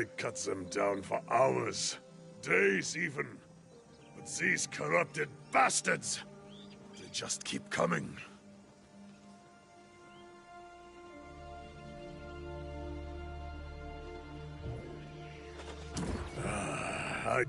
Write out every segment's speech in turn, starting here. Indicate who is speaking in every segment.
Speaker 1: I cut them down for hours, days even. But these corrupted bastards, they just keep coming. I...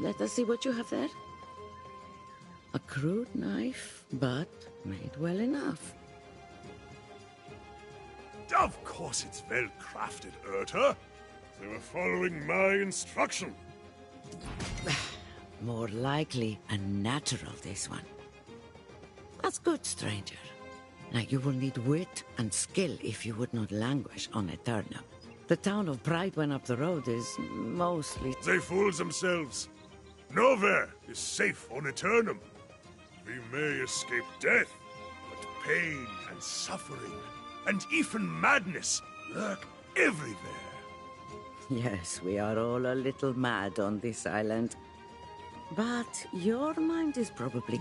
Speaker 2: Let us see what you have there. A crude knife, but made well enough.
Speaker 1: Of course it's well crafted, Urta. They were following my instruction.
Speaker 2: More likely a natural, this one. That's good, stranger. Now you will need wit and skill if you would not languish on Aeternum. The town of Pride when up the road is mostly...
Speaker 1: They fool themselves. Nowhere is safe on Aeternum. We may escape death, but pain and suffering, and even madness, lurk everywhere.
Speaker 2: Yes, we are all a little mad on this island. But your mind is probably...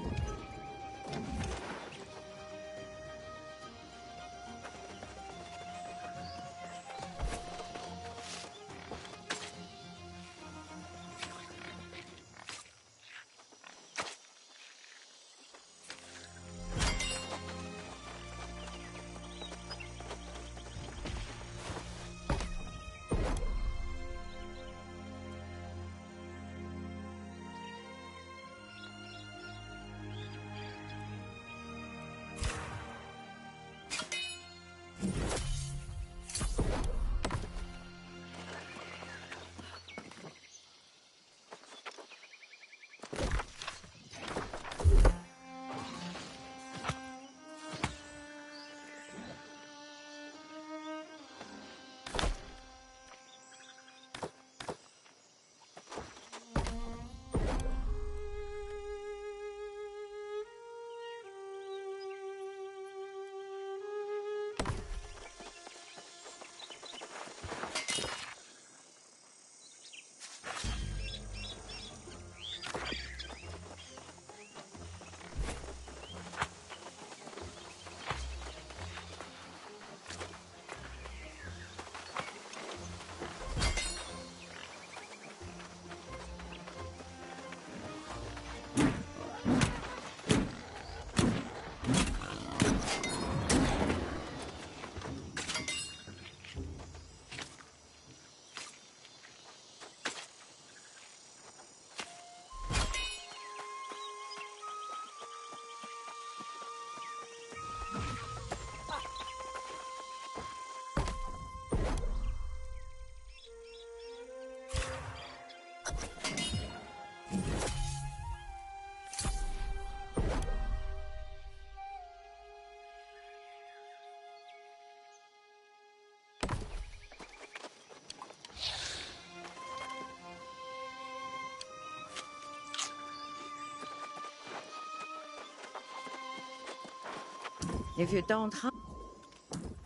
Speaker 2: If you don't hunt...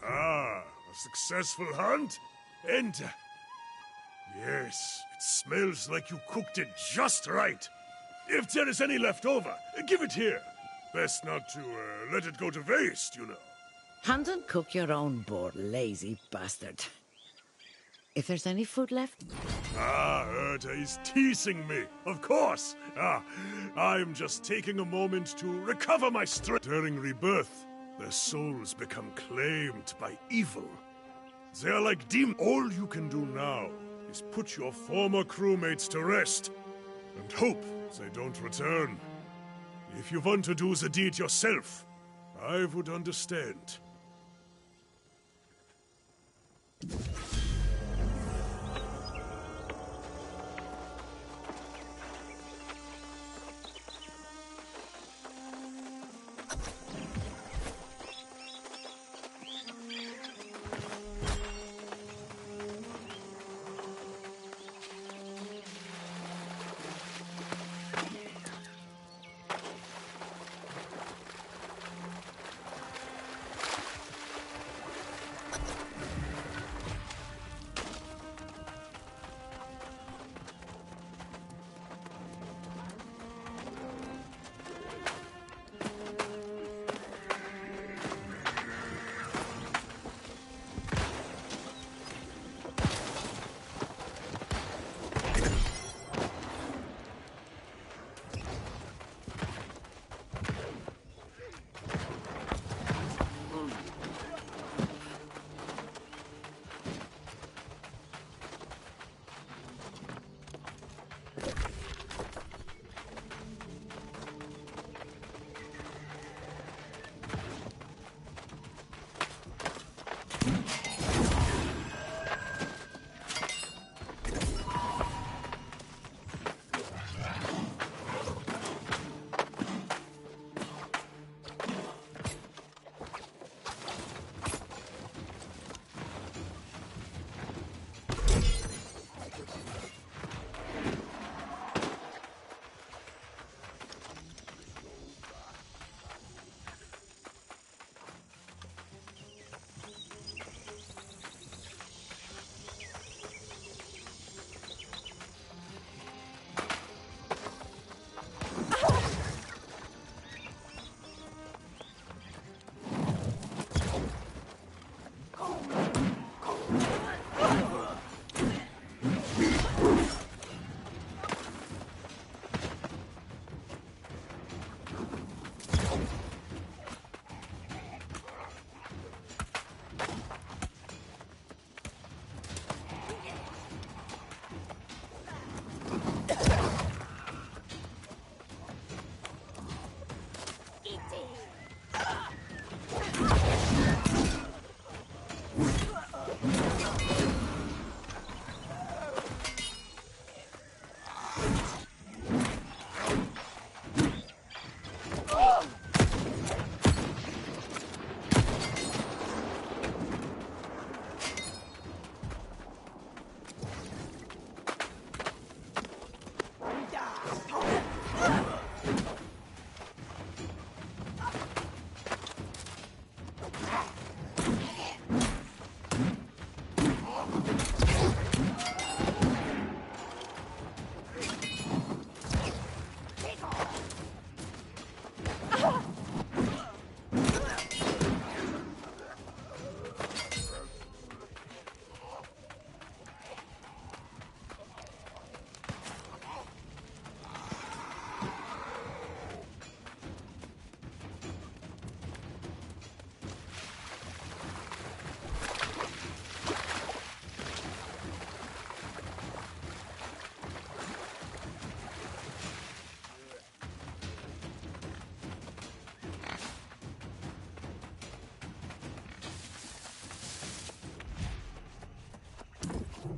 Speaker 1: Ah, a successful hunt? And... yes, it smells like you cooked it just right. If there is any left over, give it here. Best not to let it go to waste, you know.
Speaker 2: Hand and cook your own boar, lazy bastard. If there's any food left...
Speaker 1: Ah, Erta is teasing me, of course. I'm just taking a moment to recover my strength. During rebirth, their souls become claimed by evil. They're like demons. All you can do now is put your former crewmates to rest and hope they don't return. If you want to do the deed yourself, I would understand.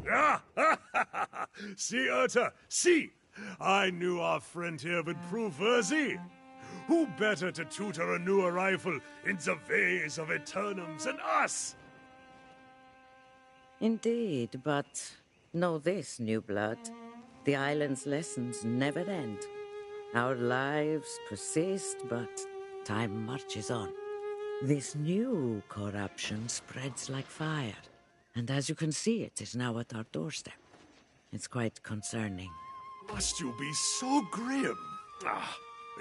Speaker 1: Ah! See, Erta, see! I knew our friend here would prove worthy. Who better to tutor a new arrival in the ways of Aeternum than us?
Speaker 2: Indeed, but know this, new blood. The island's lessons never end. Our lives persist, but time marches on. This new corruption spreads like fire, and as you can see, it is now at our doorstep. It's quite concerning.
Speaker 1: Must you be so grim?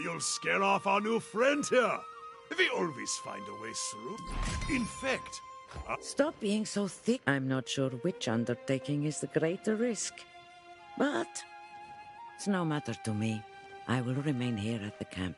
Speaker 1: You'll scare off our new friend here. We always find a way through. In fact,
Speaker 2: Stop being so thick. I'm not sure which undertaking is the greater risk. But it's no matter to me. I will remain here at the camp.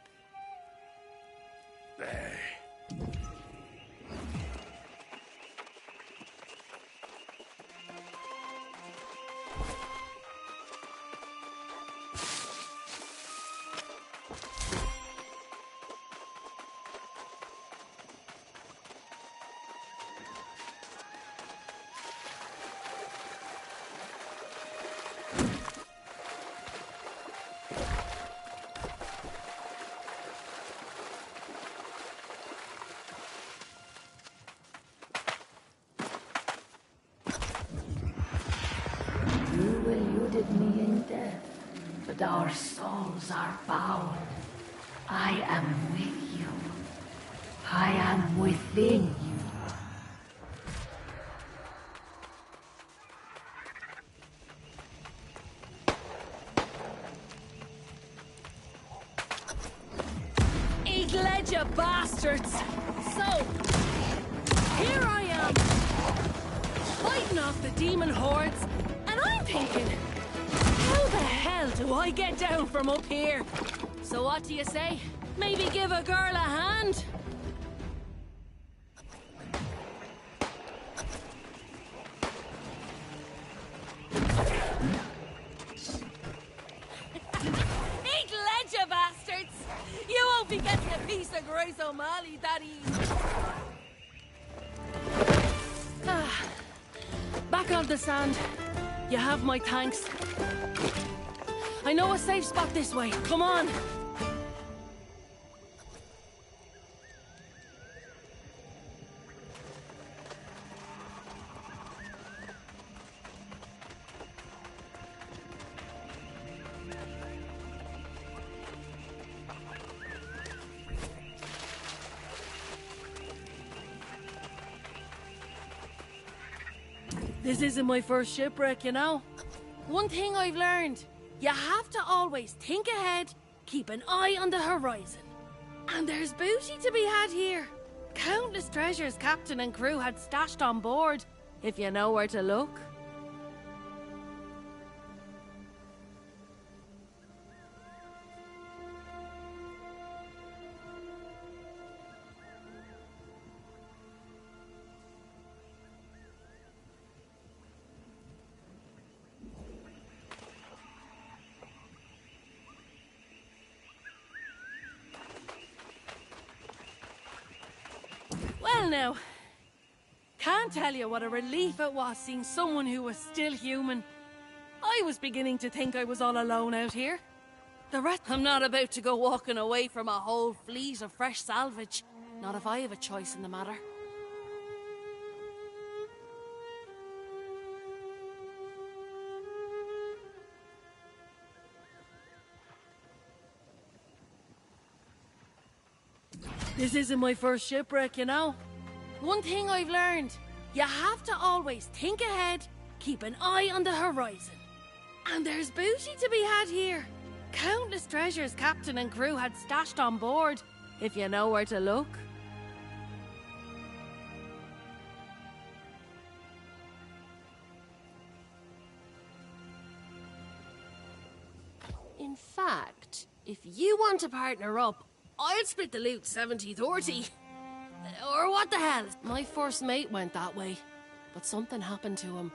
Speaker 3: You eluded me in death, but our souls are bound. I am with you. I am within you.
Speaker 4: Eagle-edge, you bastards! So, here I am, fighting off the demon hordes, and I'm thinking, how the hell do I get down from up here? So what do you say? Maybe give a girl a hand? Eagle-edge, you bastards! You won't be getting a piece of Grace O'Malley that easy. Back on the sand. You have my thanks. I know a safe spot this way. Come on. This isn't my first shipwreck, you know. One thing I've learned, you have to always think ahead, keep an eye on the horizon. And there's booty to be had here. Countless treasures captain and crew had stashed on board, if you know where to look. Well now, can't tell you what a relief it was seeing someone who was still human. I was beginning to think I was all alone out here. The rest— I'm not about to go walking away from a whole fleet of fresh salvage. Not if I have a choice in the matter. This isn't my first shipwreck, you know. One thing I've learned, you have to always think ahead, keep an eye on the horizon. And there's booty to be had here. Countless treasures captain and crew had stashed on board, if you know where to look. In fact, if you want to partner up, I'll split the loot 70-30. Or what the hell? My first mate went that way, but something happened to him.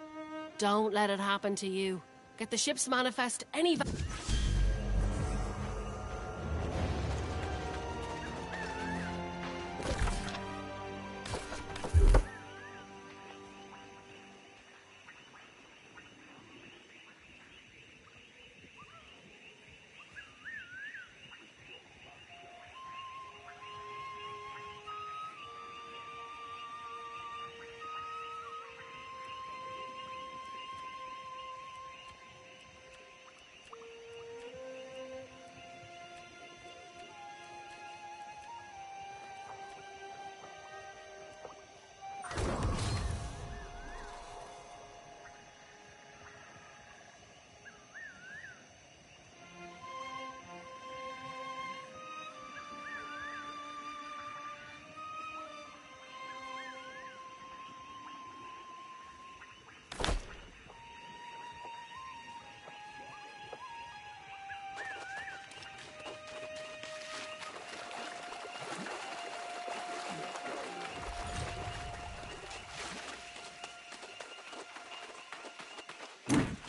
Speaker 4: Don't let it happen to you. Get the ship's manifest any—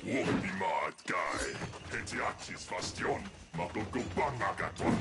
Speaker 5: Ultimate guy, Hetiachis Bastion, Mapogobangagaton.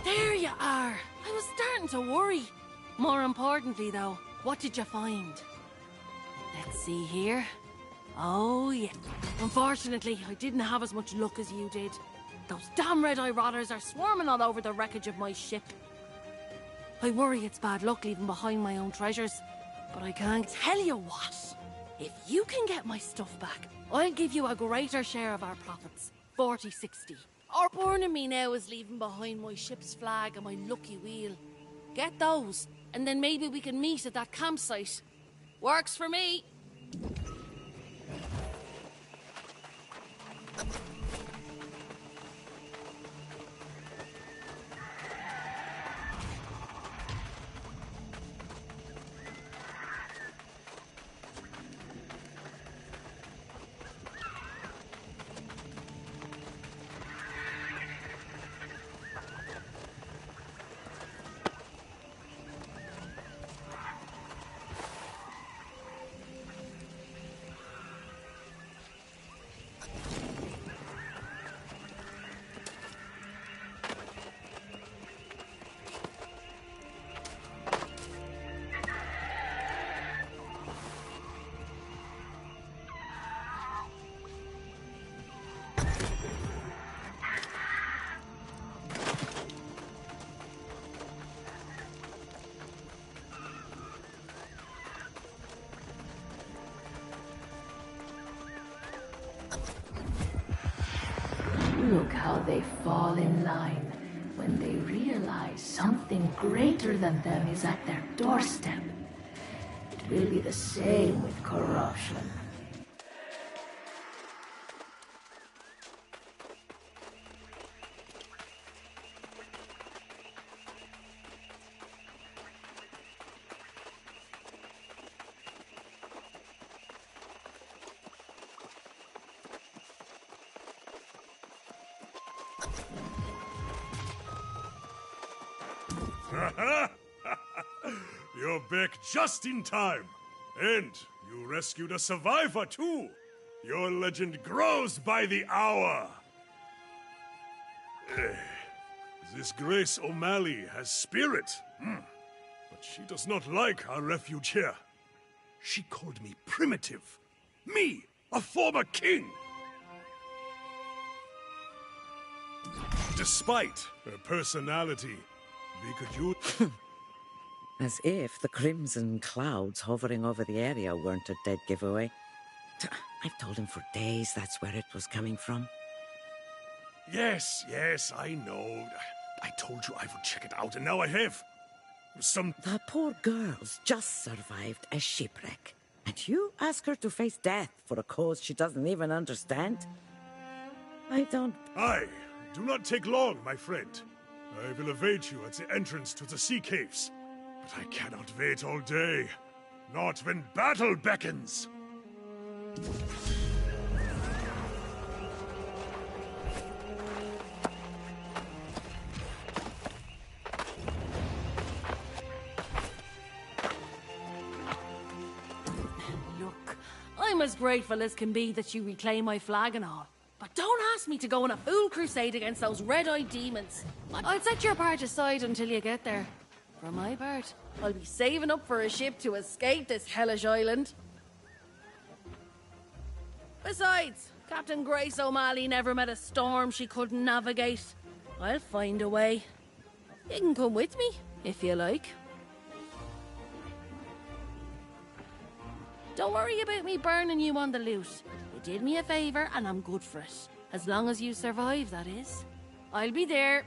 Speaker 4: There you are. I was starting to worry. More importantly, though, what did you find? Let's see here. Oh, yeah. Unfortunately, I didn't have as much luck as you did. Those damn red-eye rotters are swarming all over the wreckage of my ship. I worry it's bad luck leaving behind my own treasures. But I can't tell you what. If you can get my stuff back, I'll give you a greater share of our profits. 40-60. Or burning me now is leaving behind my ship's flag and my lucky wheel. Get those, and then maybe we can meet at that campsite. Works for me.
Speaker 3: Look how they fall in line when they realize something greater than them is at their doorstep. It will be the same with corruption.
Speaker 1: You're back just in time. And you rescued a survivor, too. Your legend grows by the hour. This Grace O'Malley has spirit. But she does not like our refuge here. She called me primitive. Me, a former king. Despite her personality, we could use...
Speaker 2: As if the crimson clouds hovering over the area weren't a dead giveaway. I've told him for days that's where it was coming from.
Speaker 1: Yes, I know. I told you I would check it out, and now I have.
Speaker 2: The poor girl's just survived a shipwreck. And you ask her to face death for a cause she doesn't even understand?
Speaker 1: Aye, do not take long, my friend. I will await you at the entrance to the sea caves. But I cannot wait all day. Not when battle beckons.
Speaker 4: Look, I'm as grateful as can be that you reclaim my flag and all. But don't ask me to go on a fool crusade against those red-eyed demons. I'll set your part aside until you get there. For my part, I'll be saving up for a ship to escape this hellish island. Besides, Captain Grace O'Malley never met a storm she couldn't navigate. I'll find a way. You can come with me, if you like. Don't worry about me burning you on the loot. You did me a favor, and I'm good for it. As long as you survive, that is. I'll be there.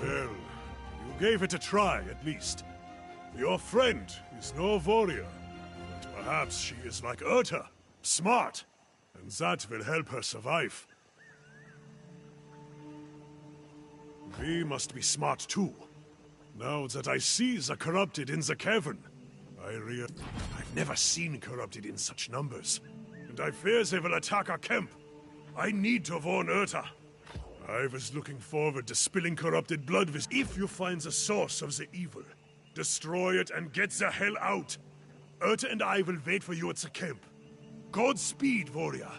Speaker 1: Well, you gave it a try, at least. Your friend is no warrior, but perhaps she is like Urta, smart, and that will help her survive. We must be smart too. Now that I see the corrupted in the cavern, I've never seen corrupted in such numbers, and I fear they will attack our camp. I need to warn Urta. I was looking forward to spilling corrupted blood with... If you find the source of the evil, destroy it and get the hell out. Urta and I will wait for you at the camp. Godspeed, warrior.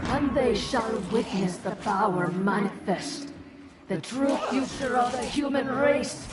Speaker 3: And they shall witness the power manifest, the true future of the human race.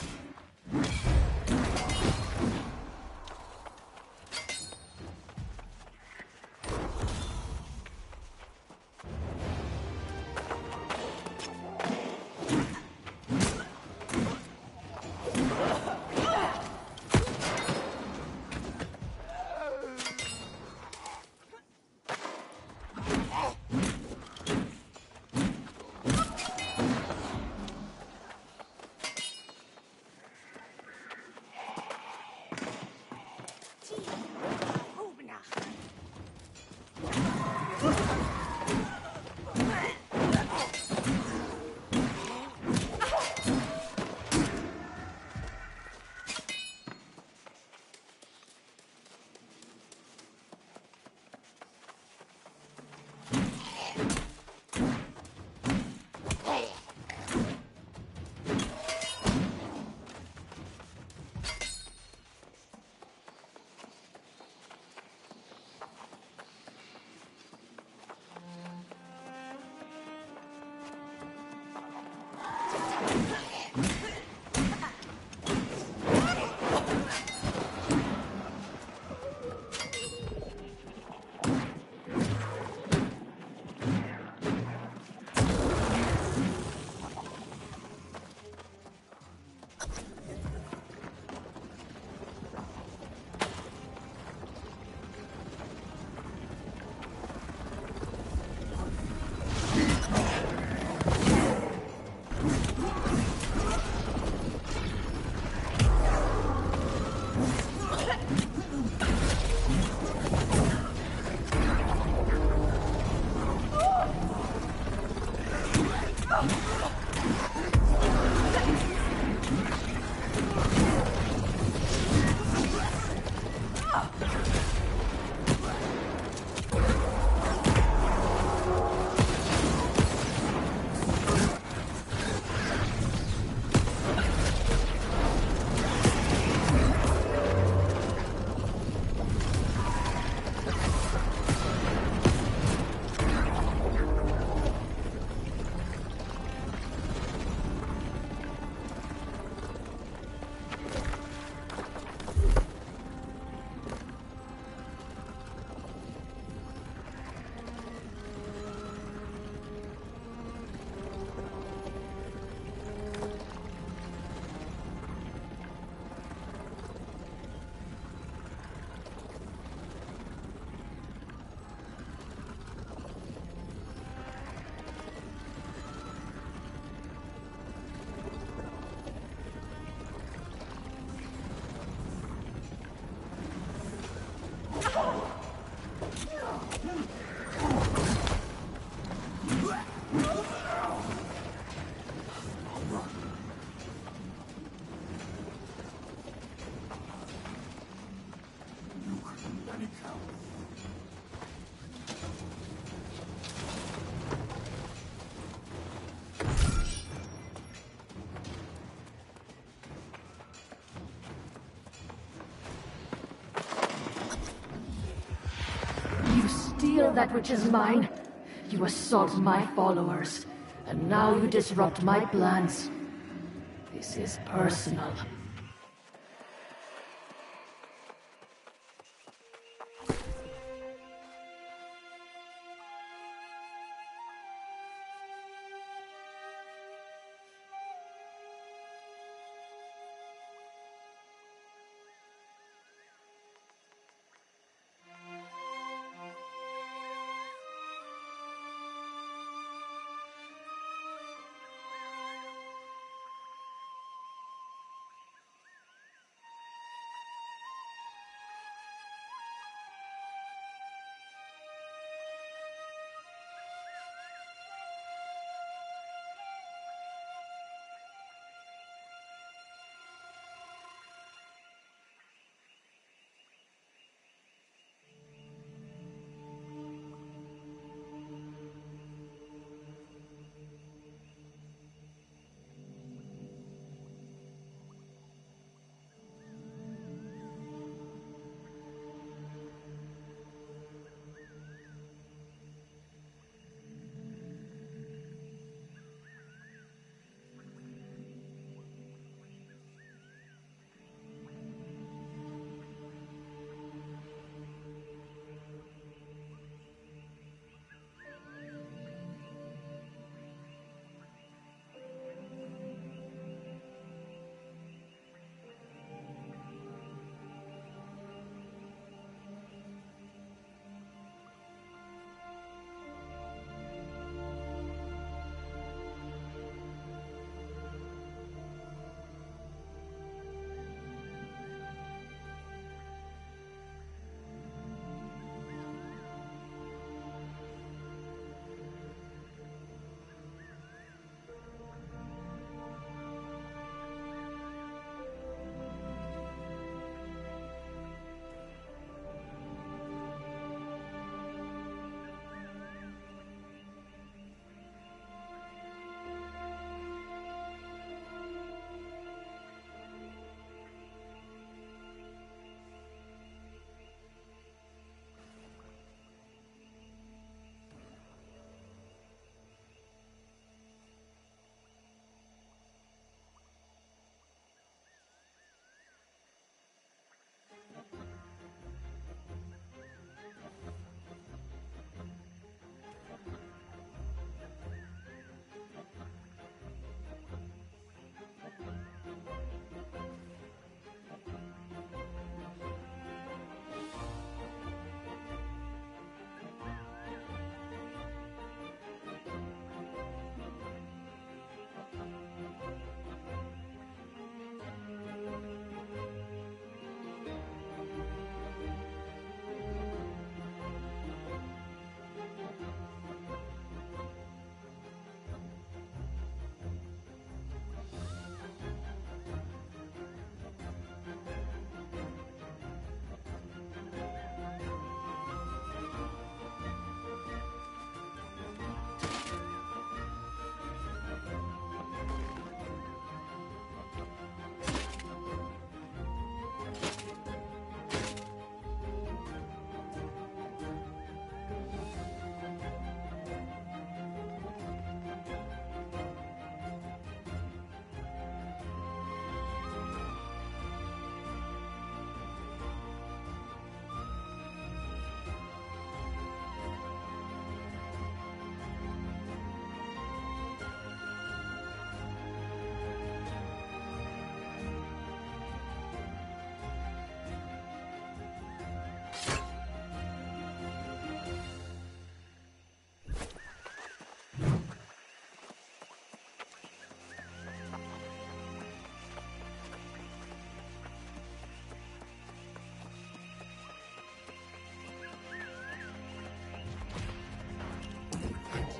Speaker 3: steal that which is mine. You assault my followers, and now you disrupt my plans. This is personal.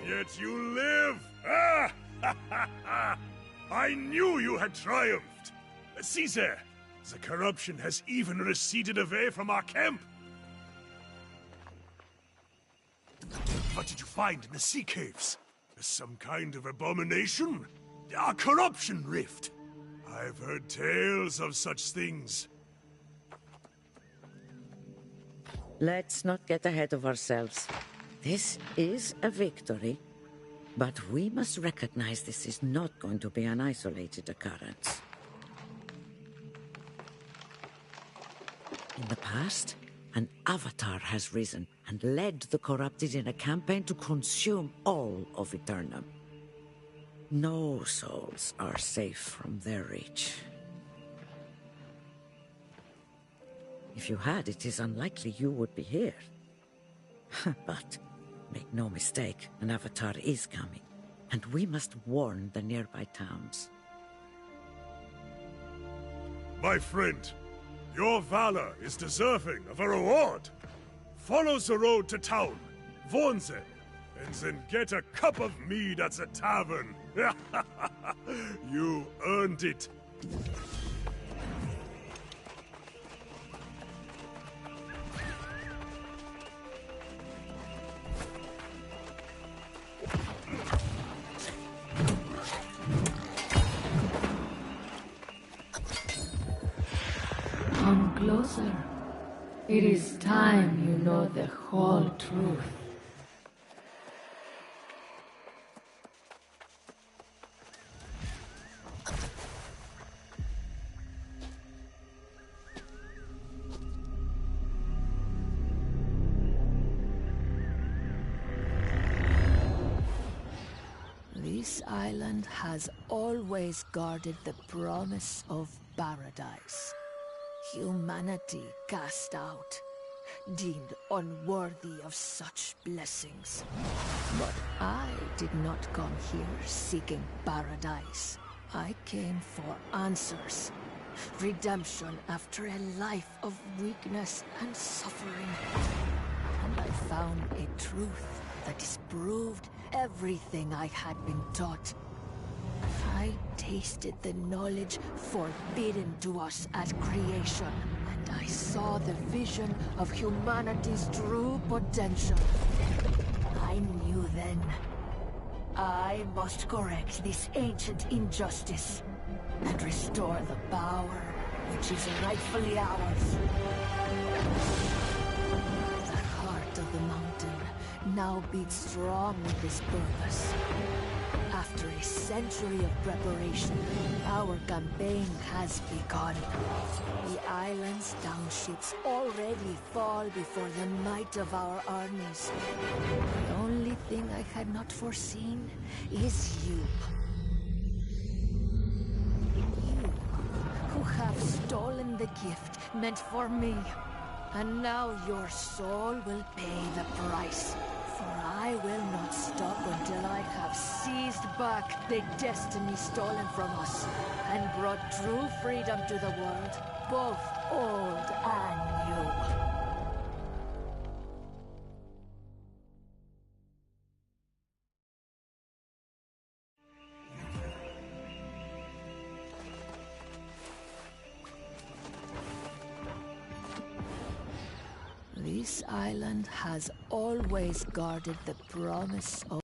Speaker 1: Yet you live! Ah! Ha ha ha! I knew you had triumphed! Caesar, the corruption has even receded away from our camp! What did you find in the sea caves? Some kind of abomination? A corruption rift? I've heard tales of such things.
Speaker 2: Let's not get ahead of ourselves. This is a victory, but we must recognize this is not going to be an isolated occurrence. In the past, an avatar has risen and led the corrupted in a campaign to consume all of Aeternum. No souls are safe from their reach. If you had, it is unlikely you would be here. But make no mistake, an avatar is coming, and we must warn the nearby towns.
Speaker 1: My friend, your valor is deserving of a reward. Follow the road to town, warn them, and then get a cup of mead at the tavern. You earned it.
Speaker 3: Come closer. It is time you know the whole truth.
Speaker 6: This island has always guarded the promise of paradise. Humanity cast out, deemed unworthy of such blessings. But I did not come here seeking paradise. I came for answers. Redemption after a life of weakness and suffering. And I found a truth that disproved everything I had been taught. I tasted the knowledge forbidden to us at creation, and I saw the vision of humanity's true potential. I knew then, I must correct this ancient injustice and restore the power which is rightfully ours. The heart of the mountain now beats strong with this purpose. After a century of preparation, our campaign has begun. The island's townships already fall before the might of our armies. The only thing I had not foreseen is you. You, who have stolen the gift meant for me. And now your soul will pay the price. For I will not stop until I have seized back the destiny stolen from us and brought true freedom to the world, both old and new. This island has always guarded the promise of...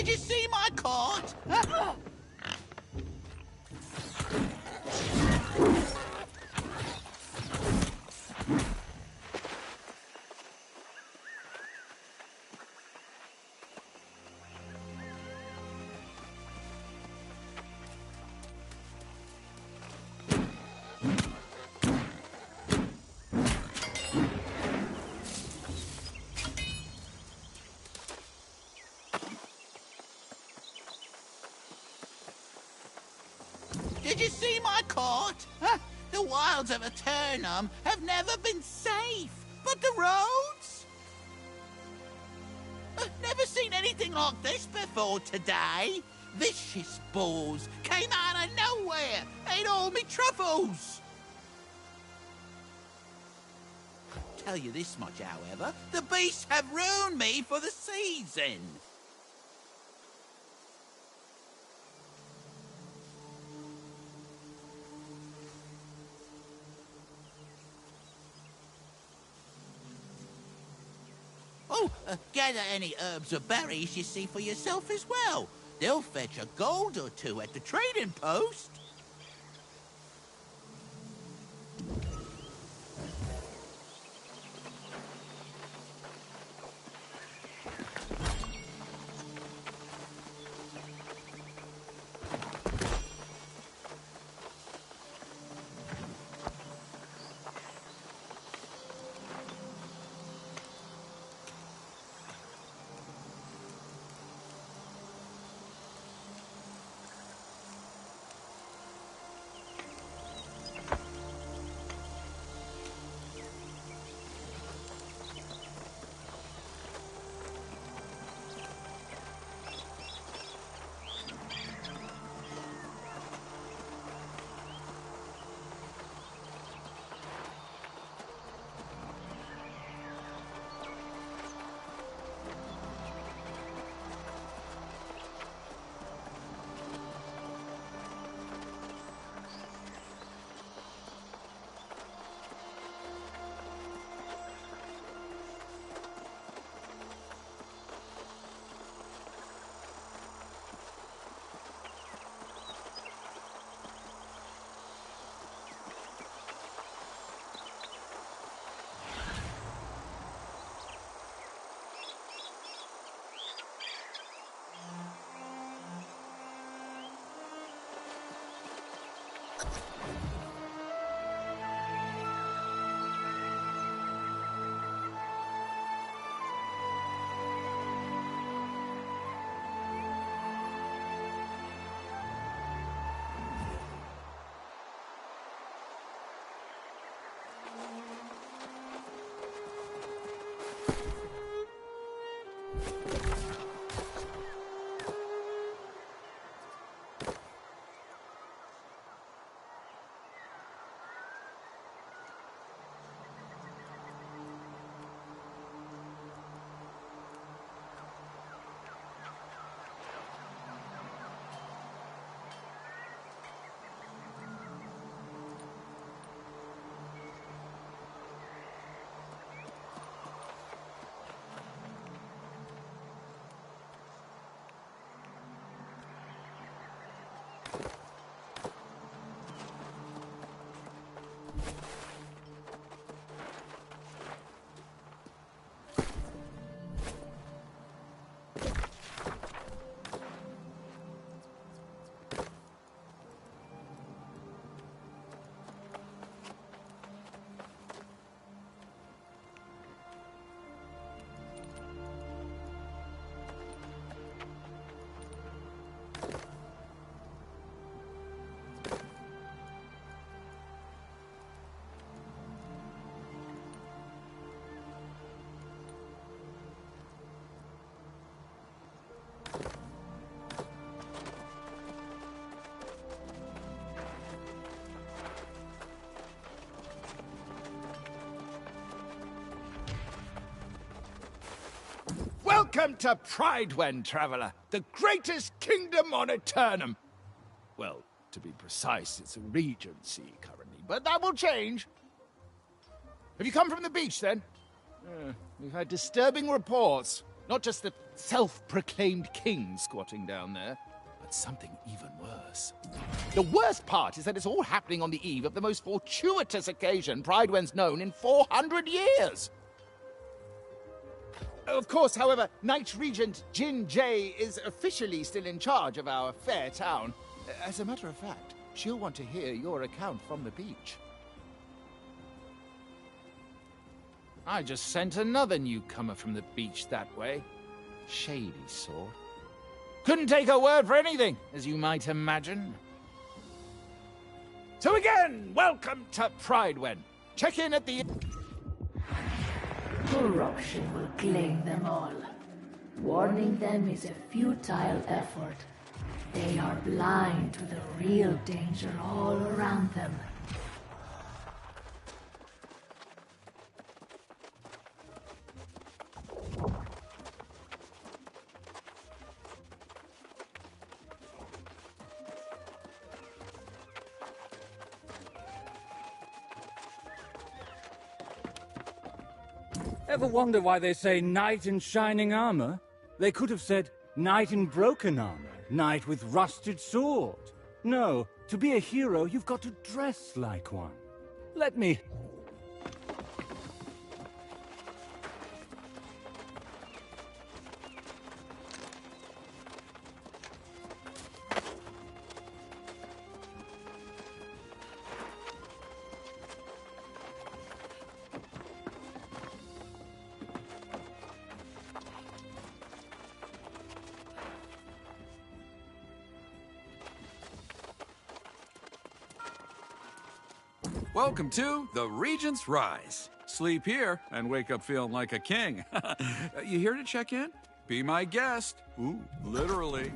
Speaker 7: Did you see my cart? Did you see my cart? The wilds of Aeternum have never been safe, but the roads? Never seen anything like this before today. Vicious balls came out of nowhere, ate all me truffles. Tell you this much, however, the beasts have ruined me for the season. Oh, gather any herbs or berries you see for yourself as well. They'll fetch a gold or two at the trading post.
Speaker 8: Welcome to Pridewen, traveler, the greatest kingdom on Aeternum. Well, to be precise, it's a regency currently, but that will change. Have you come from the beach, then? We've had disturbing reports. Not just the self-proclaimed king squatting down there, but something even worse. The worst part is that it's all happening on the eve of the most fortuitous occasion Pridewen's known in 400 years. Of course, however, Knight Regent Jin Jay is officially still in charge of our fair town. As a matter of fact, she'll want to hear your account from the beach. I just sent another newcomer from the beach that way. Shady sort. Couldn't take her word for anything, as you might imagine. So again, welcome to Pridewen. Check in at the...
Speaker 3: Corruption will claim them all. Warning them is a futile effort. They are blind to the real danger all around them.
Speaker 9: Ever wonder why they say knight in shining armor? They could have said knight in broken armor, knight with rusted sword. No, to be a hero, you've got to dress like one. Let me...
Speaker 10: Welcome to the Regent's Rise. Sleep here and wake up feeling like a king. You here to check in? Be my guest. Ooh, literally.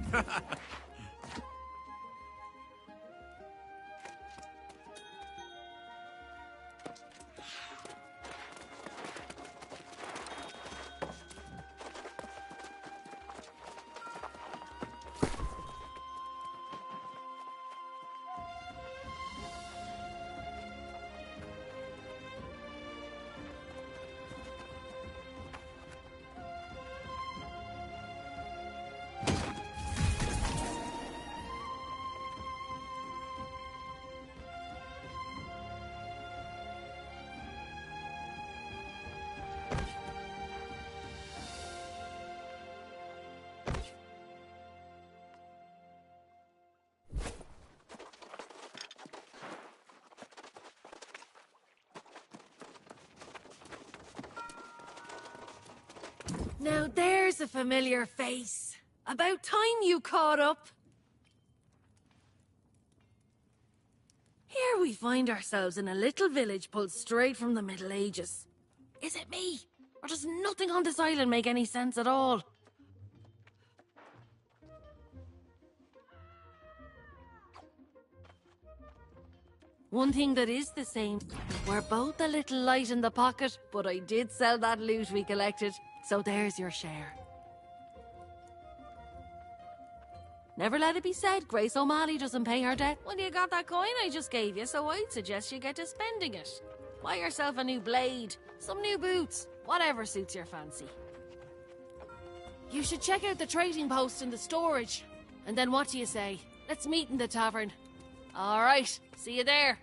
Speaker 4: Now there's a familiar face. About time you caught up. Here we find ourselves in a little village pulled straight from the Middle Ages. Is it me? Or does nothing on this island make any sense at all? One thing that is the same, we're both a little light in the pocket, but I did sell that loot we collected, so there's your share. Never let it be said Grace O'Malley doesn't pay her debt. Well, you got that coin I just gave you, so I'd suggest you get to spending it. Buy yourself a new blade, some new boots, whatever suits your fancy. You should check out the trading post in the storage. And then what do you say? Let's meet in the tavern. All right, see you there.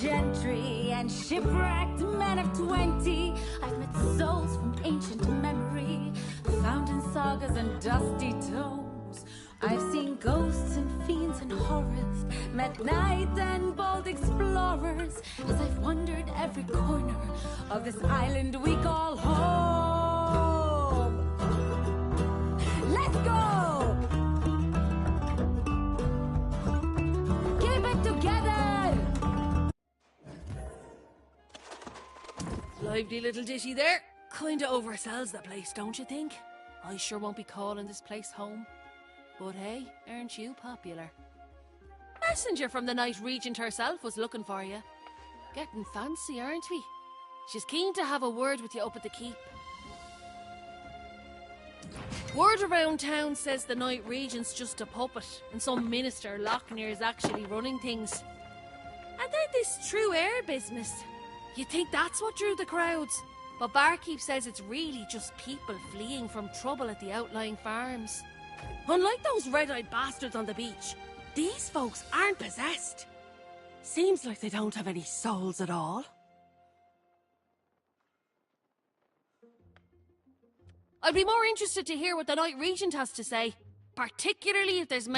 Speaker 11: gentry and shipwrecked men of 20. I've met souls from ancient memory, found in sagas and dusty tomes. I've seen ghosts and fiends and horrors, met knights and bold explorers, as I've wandered every corner of this island we call home. Let's go! Keep it together!
Speaker 4: Lively little ditty there. Kinda oversells the place, don't you think? I sure won't be calling this place home. But hey, aren't you popular? Messenger from the Night Regent herself was looking for you. Getting fancy, aren't we? She's keen to have a word with you up at the keep. Word around town says the Night Regent's just a puppet, and some minister Lochner is actually running things. And then this true air business. You'd think that's what drew the crowds. But Barkeep says it's really just people fleeing from trouble at the outlying farms. Unlike those red-eyed bastards on the beach, these folks aren't possessed. Seems like they don't have any souls at all. I'd be more interested to hear what the Night Regent has to say, particularly if there's...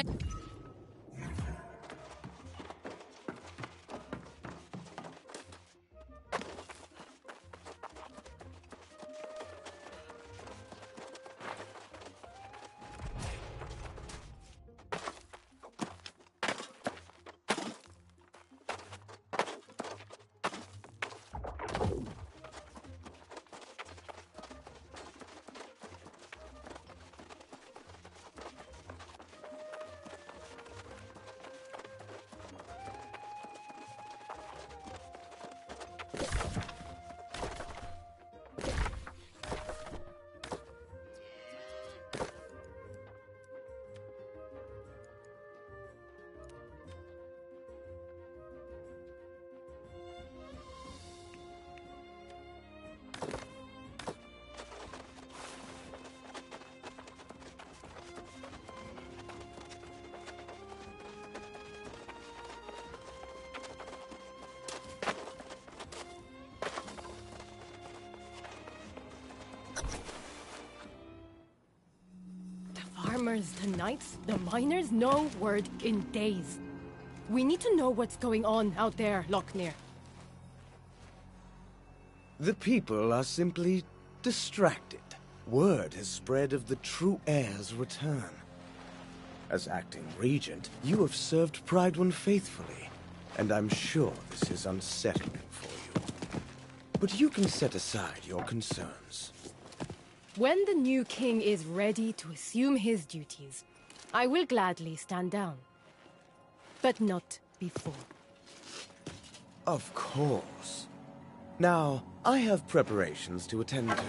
Speaker 12: Farmers, the knights, the miners, no word in days. We need to know what's going on out there, Lochner.
Speaker 13: The people are simply distracted. Word has spread of the true heir's return. As acting regent, you have served Pride faithfully, and I'm sure this is unsettling for you. But you can set aside your concerns.
Speaker 12: When the new king is ready to assume his duties, I will gladly stand down. But not before.
Speaker 13: Of course. Now, I have preparations to attend to.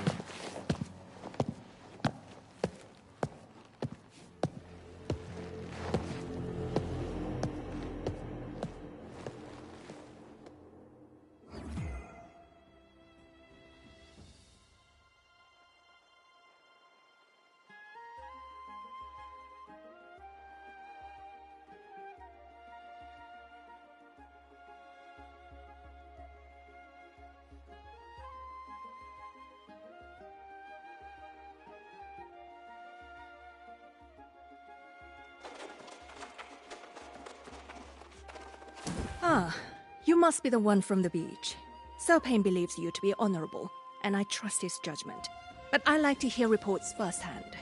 Speaker 14: Ah, you must be the one from the beach. Serpain believes you to be honorable, and I trust his judgment. But I like to hear reports firsthand.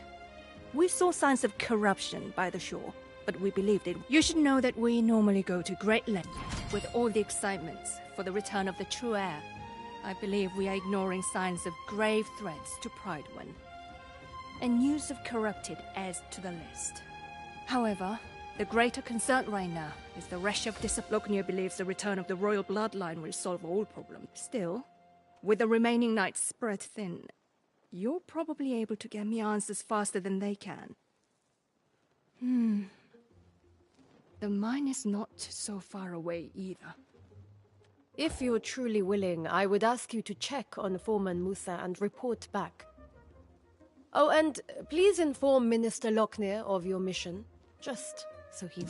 Speaker 14: We saw signs of corruption by the shore, but we believed it. You should know that we normally go to great lengths with all the excitements for the return of the true heir. I believe we are ignoring signs of grave threats to Pride. And news of corrupted adds to the list. However, the greater concern right now is the rash of discipline. Believes the return of the royal bloodline will solve all problems. Still, with the remaining knights spread thin, you're probably able to get me answers faster than they can. The mine is not so far away either.
Speaker 12: If you're truly willing, I would ask you to check on Foreman Musa and report back. Oh, and please inform Minister Lochner of your mission, just so he...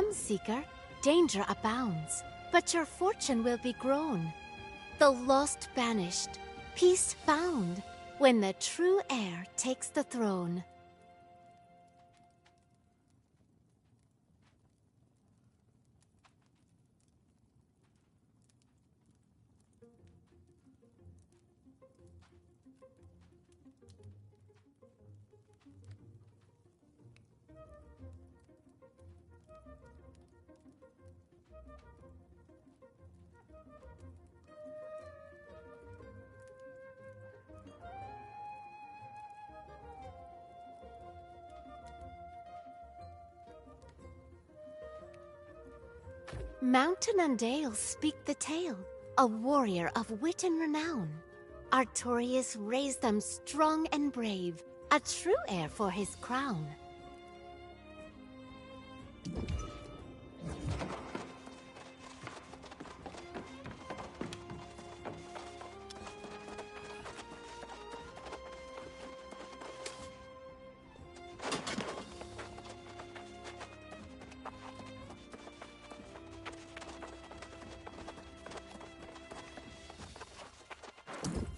Speaker 11: Come, Seeker, danger abounds, but your fortune will be grown. The lost banished, peace found, when the true heir takes the throne. Mountain and dale speak the tale, a warrior of wit and renown. Artorius raised them strong and brave, a true heir for his crown.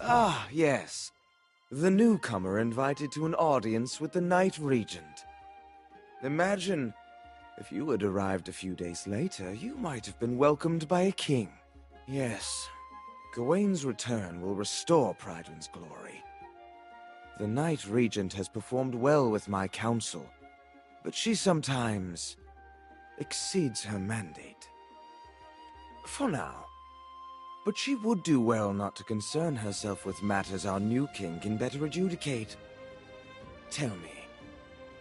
Speaker 13: Ah, yes. The newcomer invited to an audience with the Night Regent. Imagine, if you had arrived a few days later, you might have been welcomed by a king. Yes, Gawain's return will restore Prydwen's glory. The Night Regent has performed well with my council, but she sometimes exceeds her mandate. For now. But she would do well not to concern herself with matters our new king can better adjudicate. Tell me,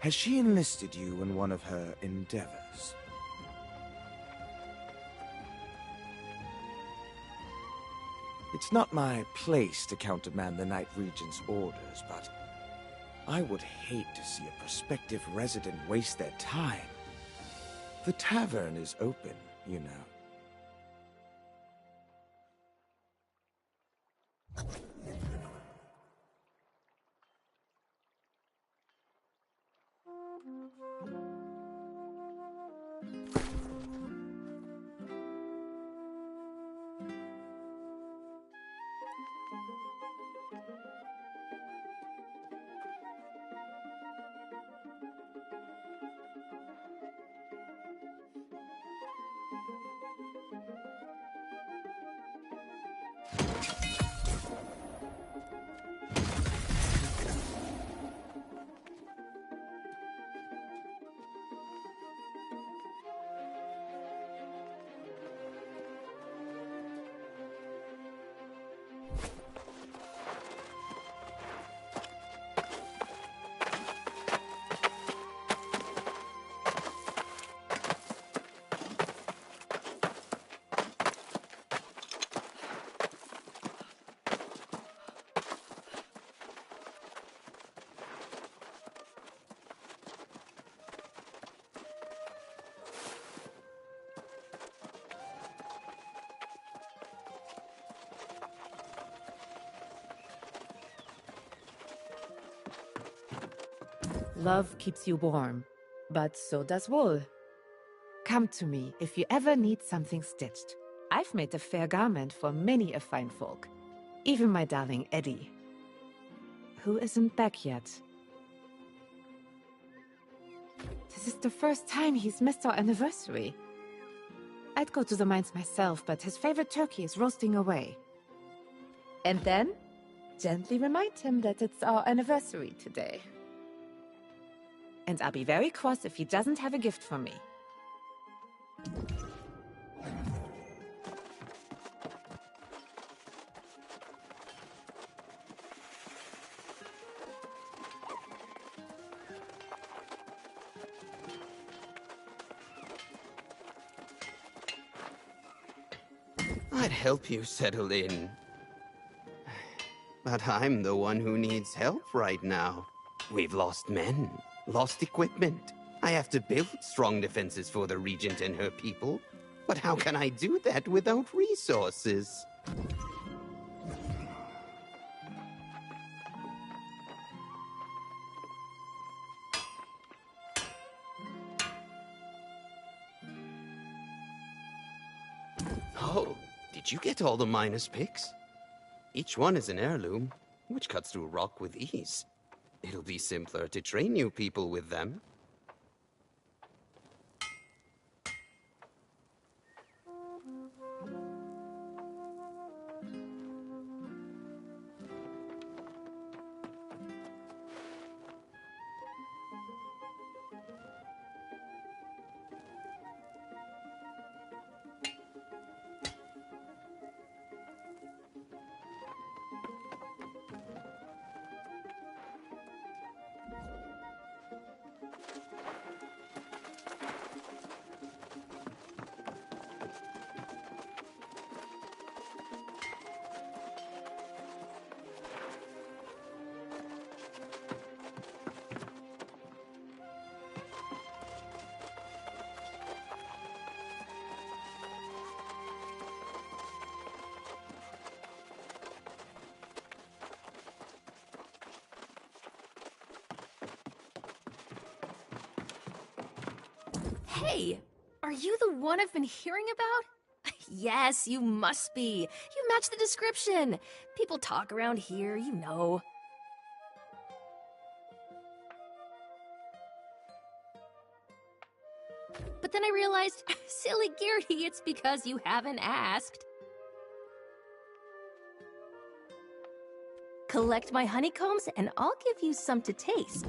Speaker 13: has she enlisted you in one of her endeavors? It's not my place to countermand the Night Regent's orders, but I would hate to see a prospective resident waste their time. The tavern is open, you know.
Speaker 15: Love keeps you warm, but so does wool. Come to me if you ever need something stitched. I've made a fair garment for many a fine folk, even my darling Eddie, who isn't back yet. This is the first time he's missed our anniversary. I'd go to the mines myself, but his favorite turkey is roasting away. And then, gently remind him that it's our anniversary today. And I'll be very cross if he doesn't have a gift for me.
Speaker 16: I'd help you settle in. But I'm the one who needs help right now. We've lost men, lost equipment. I have to build strong defenses for the Regent and her people. But how can I do that without resources? Where'd you get all the miner's picks? Each one is an heirloom, which cuts through rock with ease. It'll be simpler to train you people with them.
Speaker 17: Hey, are you the one I've been hearing about? Yes, you must be. You match the description. People talk around here, you know. But then I realized, silly Gearty, it's because you haven't asked. Collect my honeycombs and I'll give you some to taste.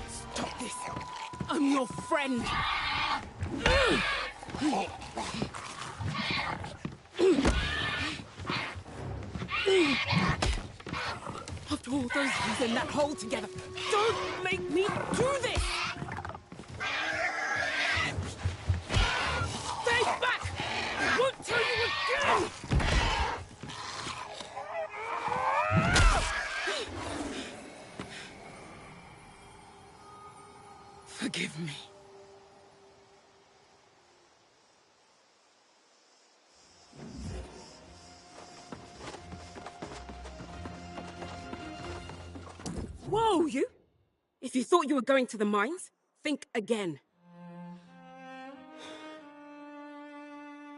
Speaker 18: Stop this! I'm your friend! After all those years in that hole together, don't make me do this! Stay back! I won't tell you again! Forgive me. Whoa, you! If you thought you were going to the mines, think again.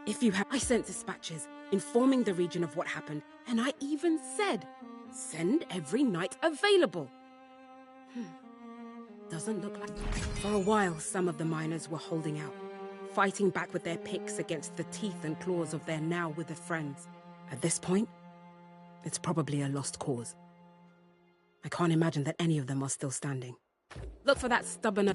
Speaker 18: If you have... I sent dispatches informing the region of what happened, and I even said, send every knight available. Doesn't look like... For a while, some of the miners were holding out, fighting back with their picks against the teeth and claws of their now withered friends. At this point, it's probably a lost cause. I can't imagine that any of them are still standing. Look for that stubborn...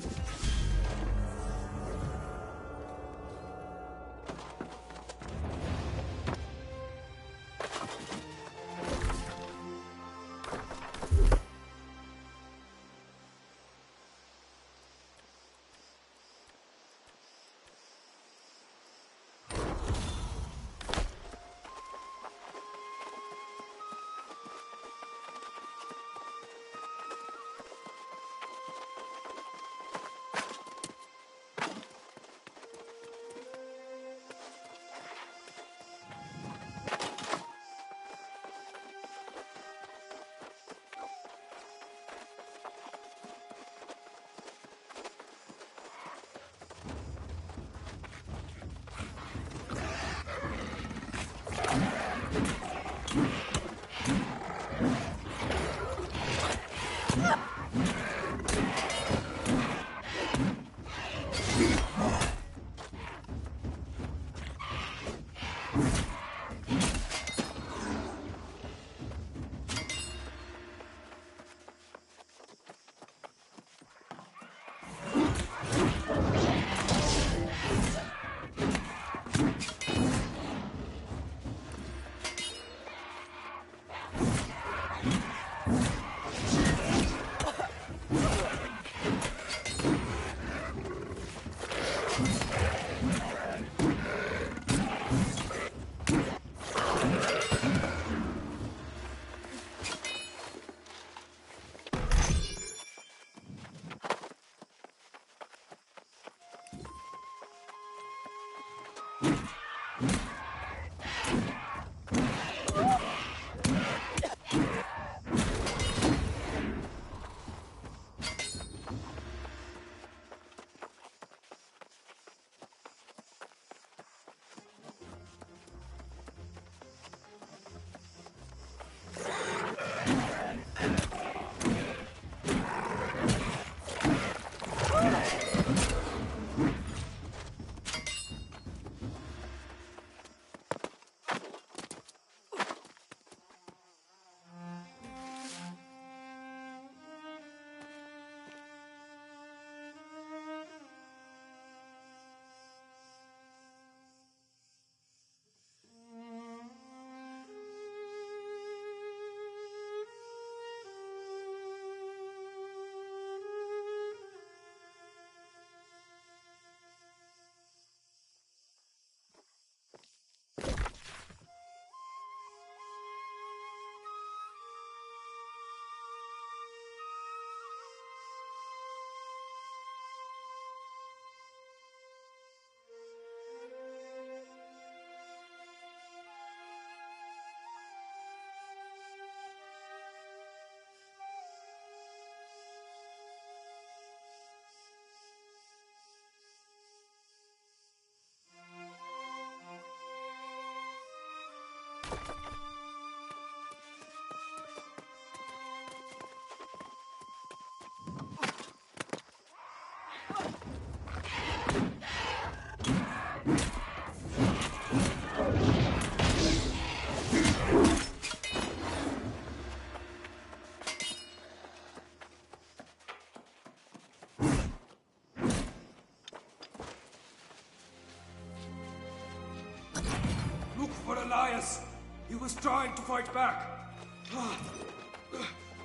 Speaker 19: Look for Elias. He was trying to fight back.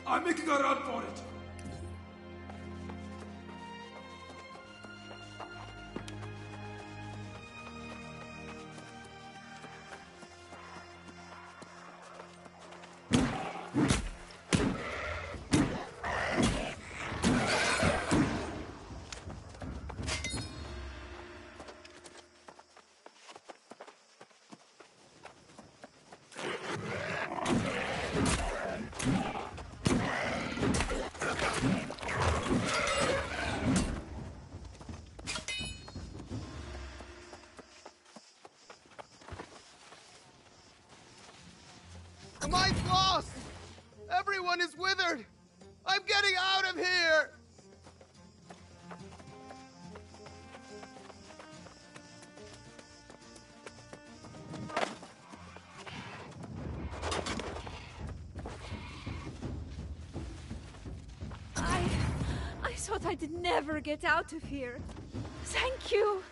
Speaker 19: I'm making a run for it.
Speaker 20: The mine's lost! Everyone is withered! I'm getting out of here!
Speaker 6: I thought I'd never get out of here. Thank you.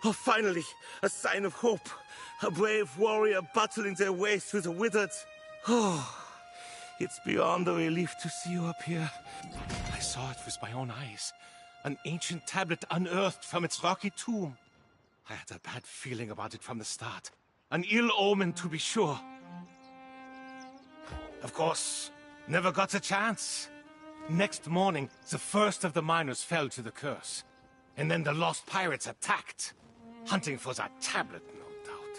Speaker 13: Oh, finally, a sign of hope. A brave warrior battling their way through the withered. Oh, it's beyond a relief to see you up here. I saw it with my own eyes. An ancient tablet unearthed from its rocky tomb. I had a bad feeling about it from the start. An ill omen, to be sure. Of course, never got a chance. Next morning, the first of the miners fell to the curse. And then the lost pirates attacked, hunting for that tablet, no doubt.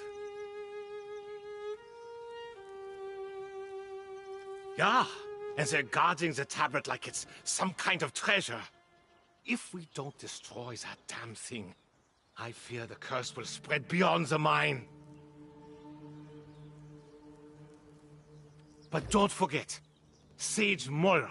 Speaker 13: Yeah, and they're guarding the tablet like it's some kind of treasure. If we don't destroy that damn thing, I fear the curse will spread beyond the mine. But don't forget, Sage Moira.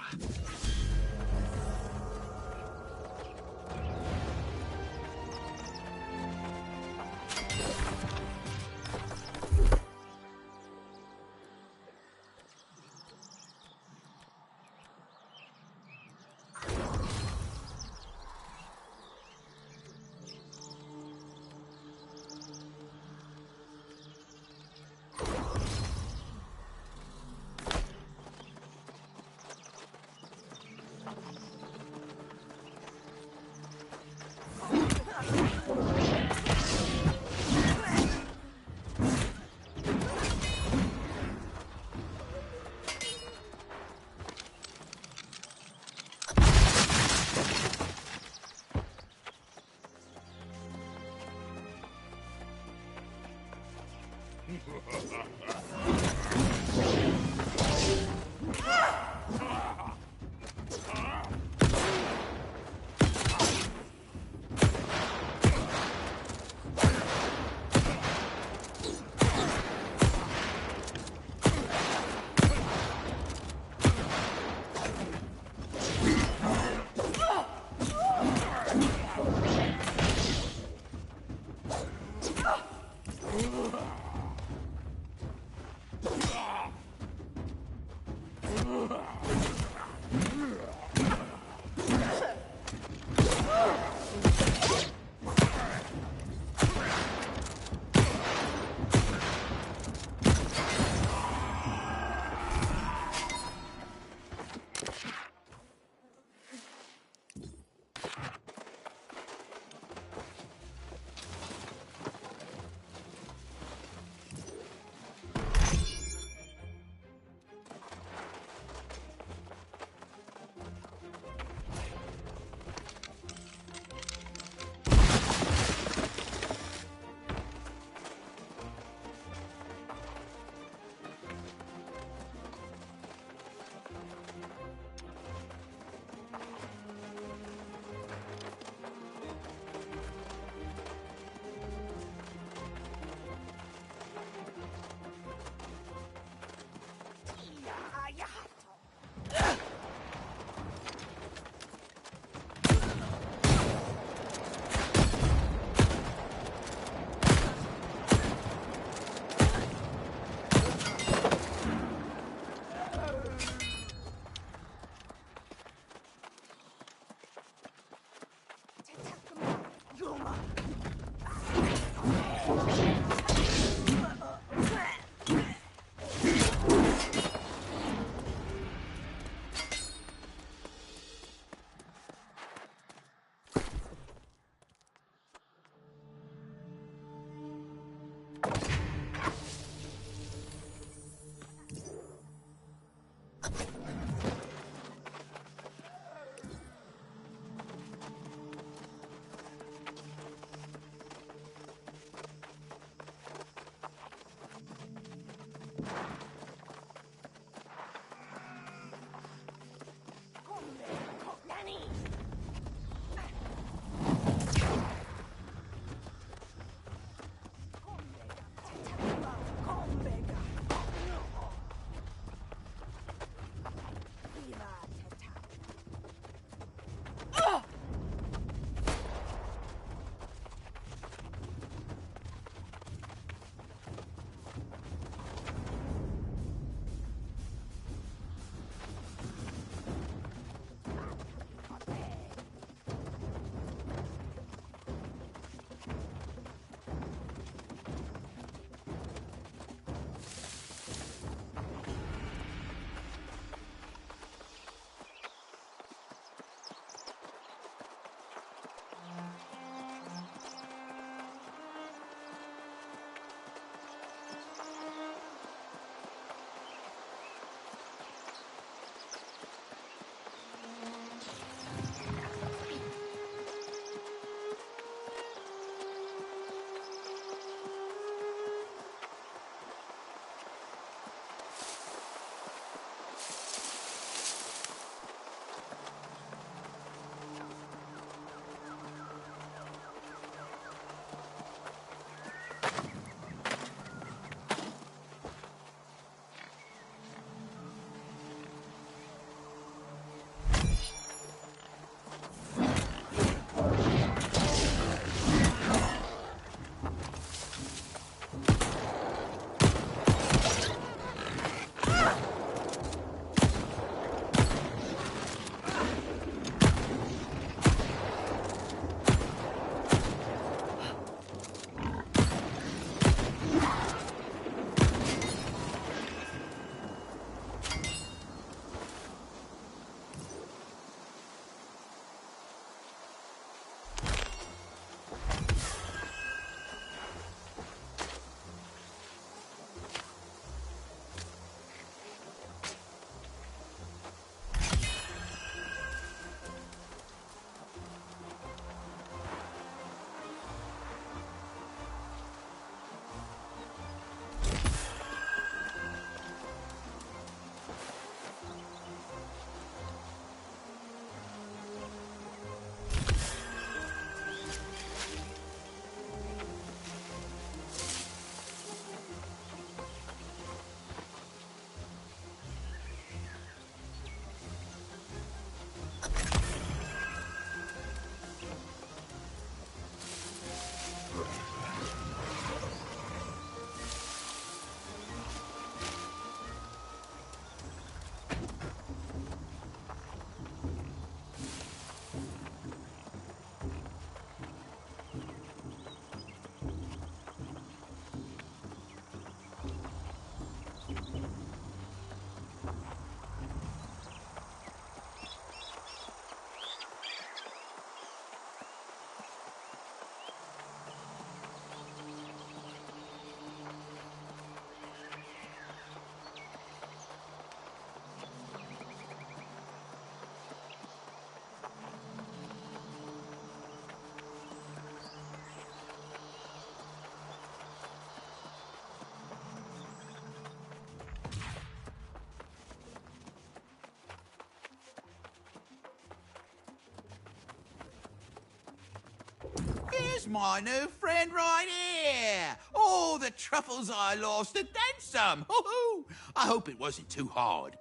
Speaker 7: It's my new friend right here. Oh, the truffles I lost and then some. Hoo-hoo. I hope it wasn't too hard.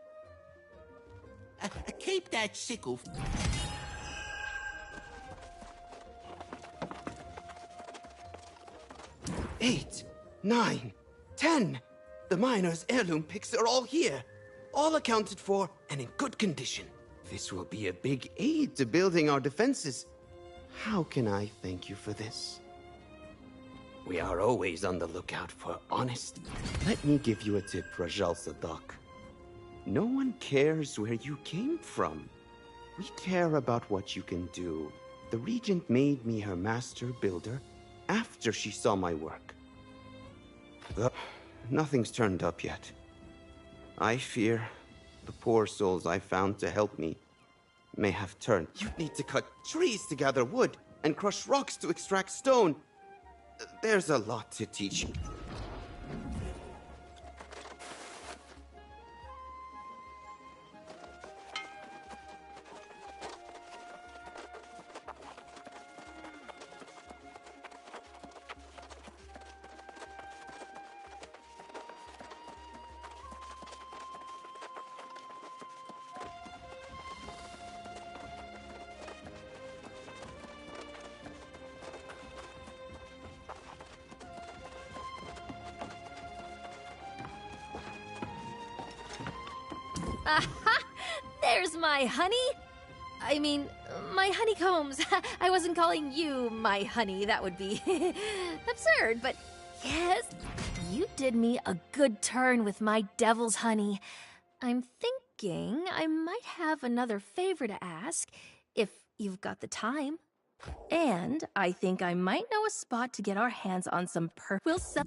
Speaker 7: Keep that sickle.
Speaker 16: 8, 9, 10. The miner's heirloom picks are all here. All accounted for and in good condition. This will be a big aid to building our defenses. How can I thank you for this? We are always on the lookout for honest. Let me give you a tip, Rajal Sadak. No one cares where you came from. We care about what you can do. The Regent made me her master builder after she saw my work. Nothing's turned up yet. I fear the poor souls I found to help me may have turned. You need to cut trees to gather wood and crush rocks to extract stone. There's a lot to teach you.
Speaker 17: Aha! There's my honey! I mean, my honeycombs. I wasn't calling you my honey. That would be absurd, but yes, you did me a good turn with my devil's honey. I'm thinking I might have another favor to ask, if you've got the time. And I think I might know a spot to get our hands on some We'll sell...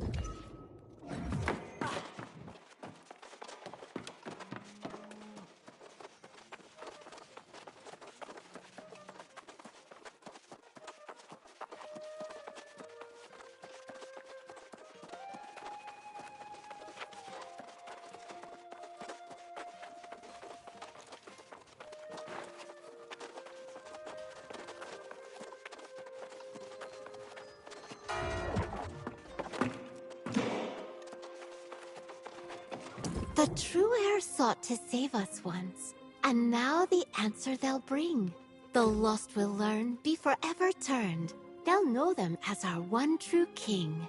Speaker 21: The true heir sought to save us once, and now the answer they'll bring. The lost will learn, be forever turned. They'll know them as our one true king.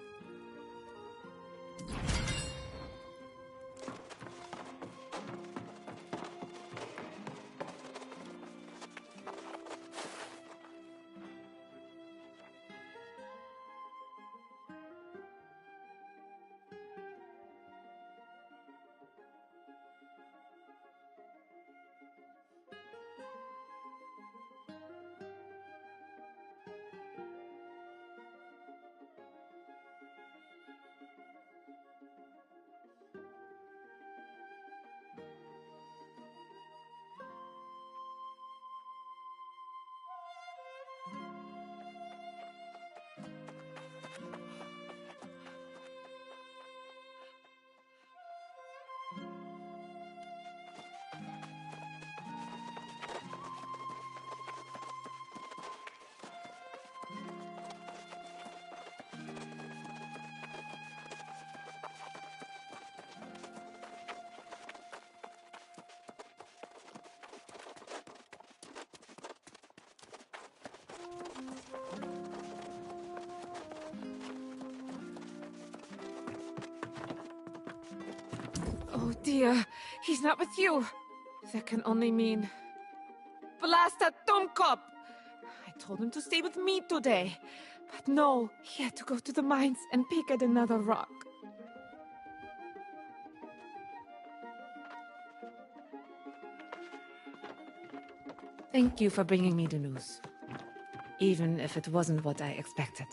Speaker 15: Oh dear, he's not with you. That can only mean... Blast that dummkop! I told him to stay with me today. But no, he had to go to the mines and pick at another rock. Thank you for bringing me the news. Even if it wasn't what I expected.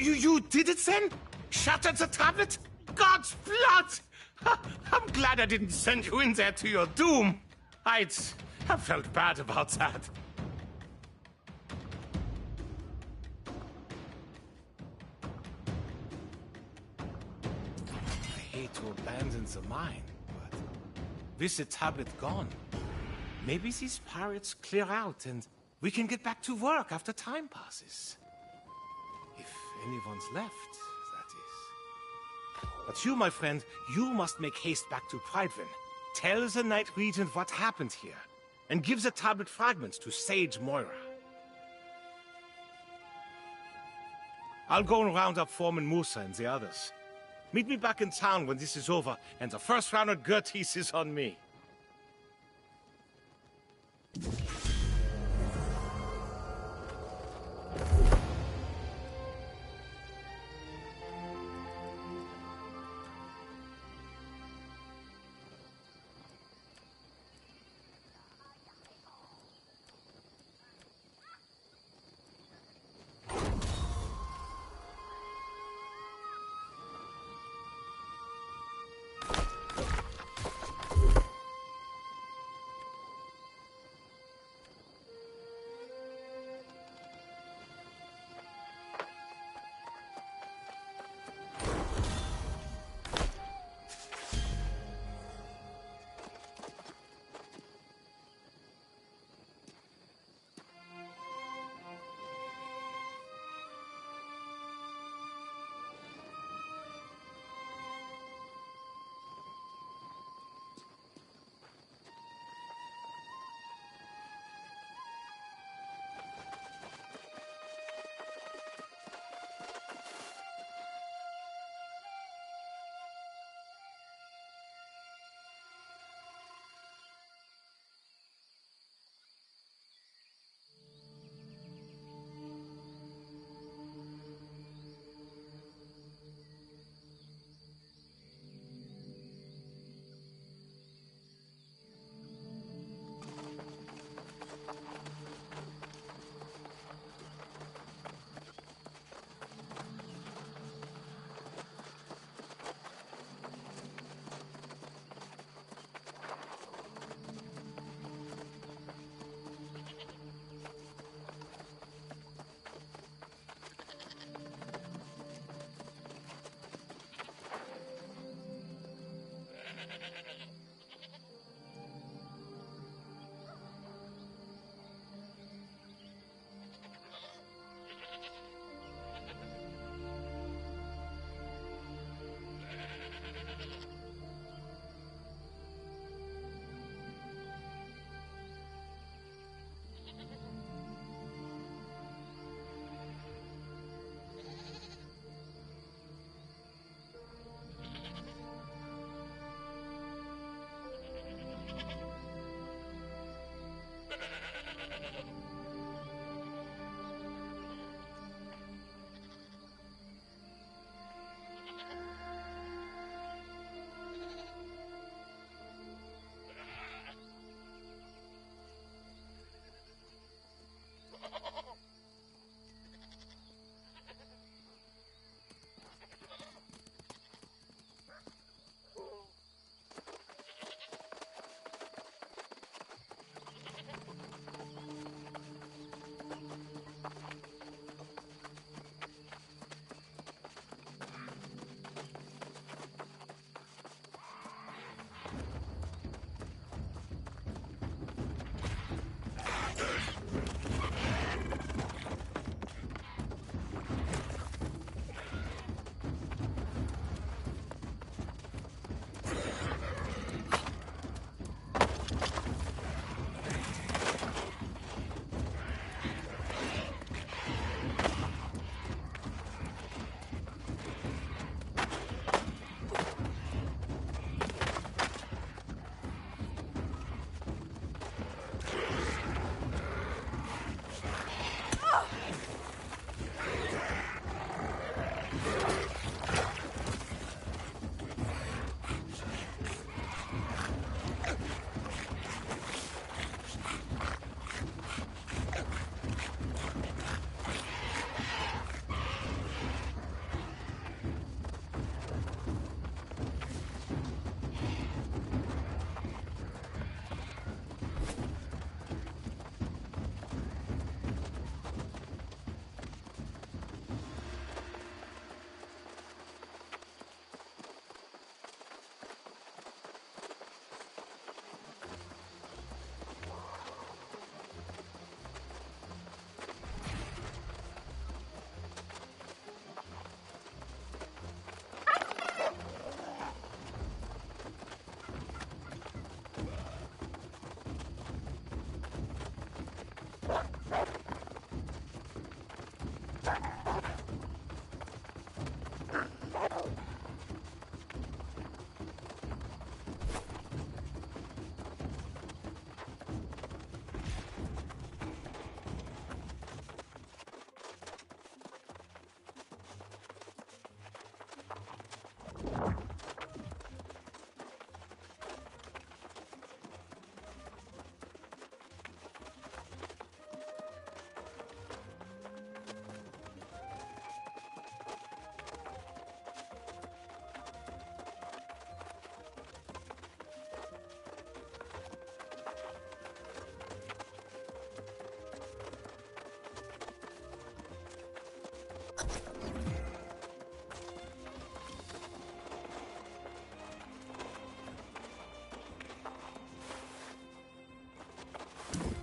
Speaker 5: You did it then? Shattered the tablet? God's blood! I'm glad I didn't send you in there to your doom. I felt bad about that. I hate to abandon the mine, but with the tablet gone, maybe these pirates clear out and we can get back to work after time passes. If anyone's left, that is. But you, my friend, you must make haste back to Pridwen. Tell the Night Regent what happened here, and give the tablet fragments to Sage Moira. I'll go and round up Foreman Musa and the others. Meet me back in town when this is over, and the first round of Gertis is on me.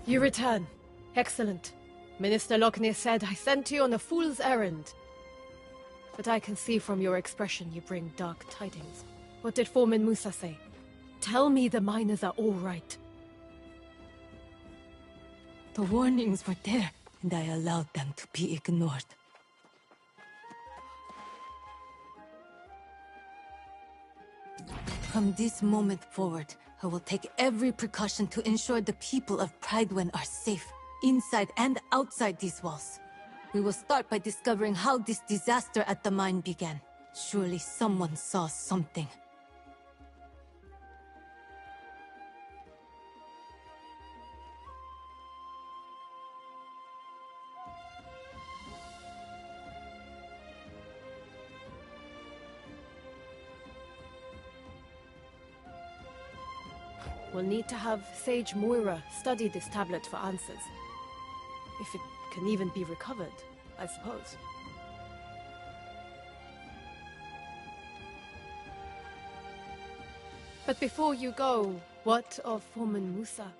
Speaker 12: You return. Excellent. Minister Lochner said I sent you on a fool's errand. But I can see from your expression you bring dark tidings. What did Foreman Musa say? Tell me the miners are all right.
Speaker 2: The warnings were there, and I allowed them to be ignored. From this moment forward, I will take every precaution to ensure the people of Pridwen are safe, inside and outside these walls. We will start by discovering how this disaster at the mine began. Surely someone saw something.
Speaker 12: We'll need to have Sage Moira study this tablet for answers. If it can even be recovered, I suppose. But before you go, what of Foreman Musa?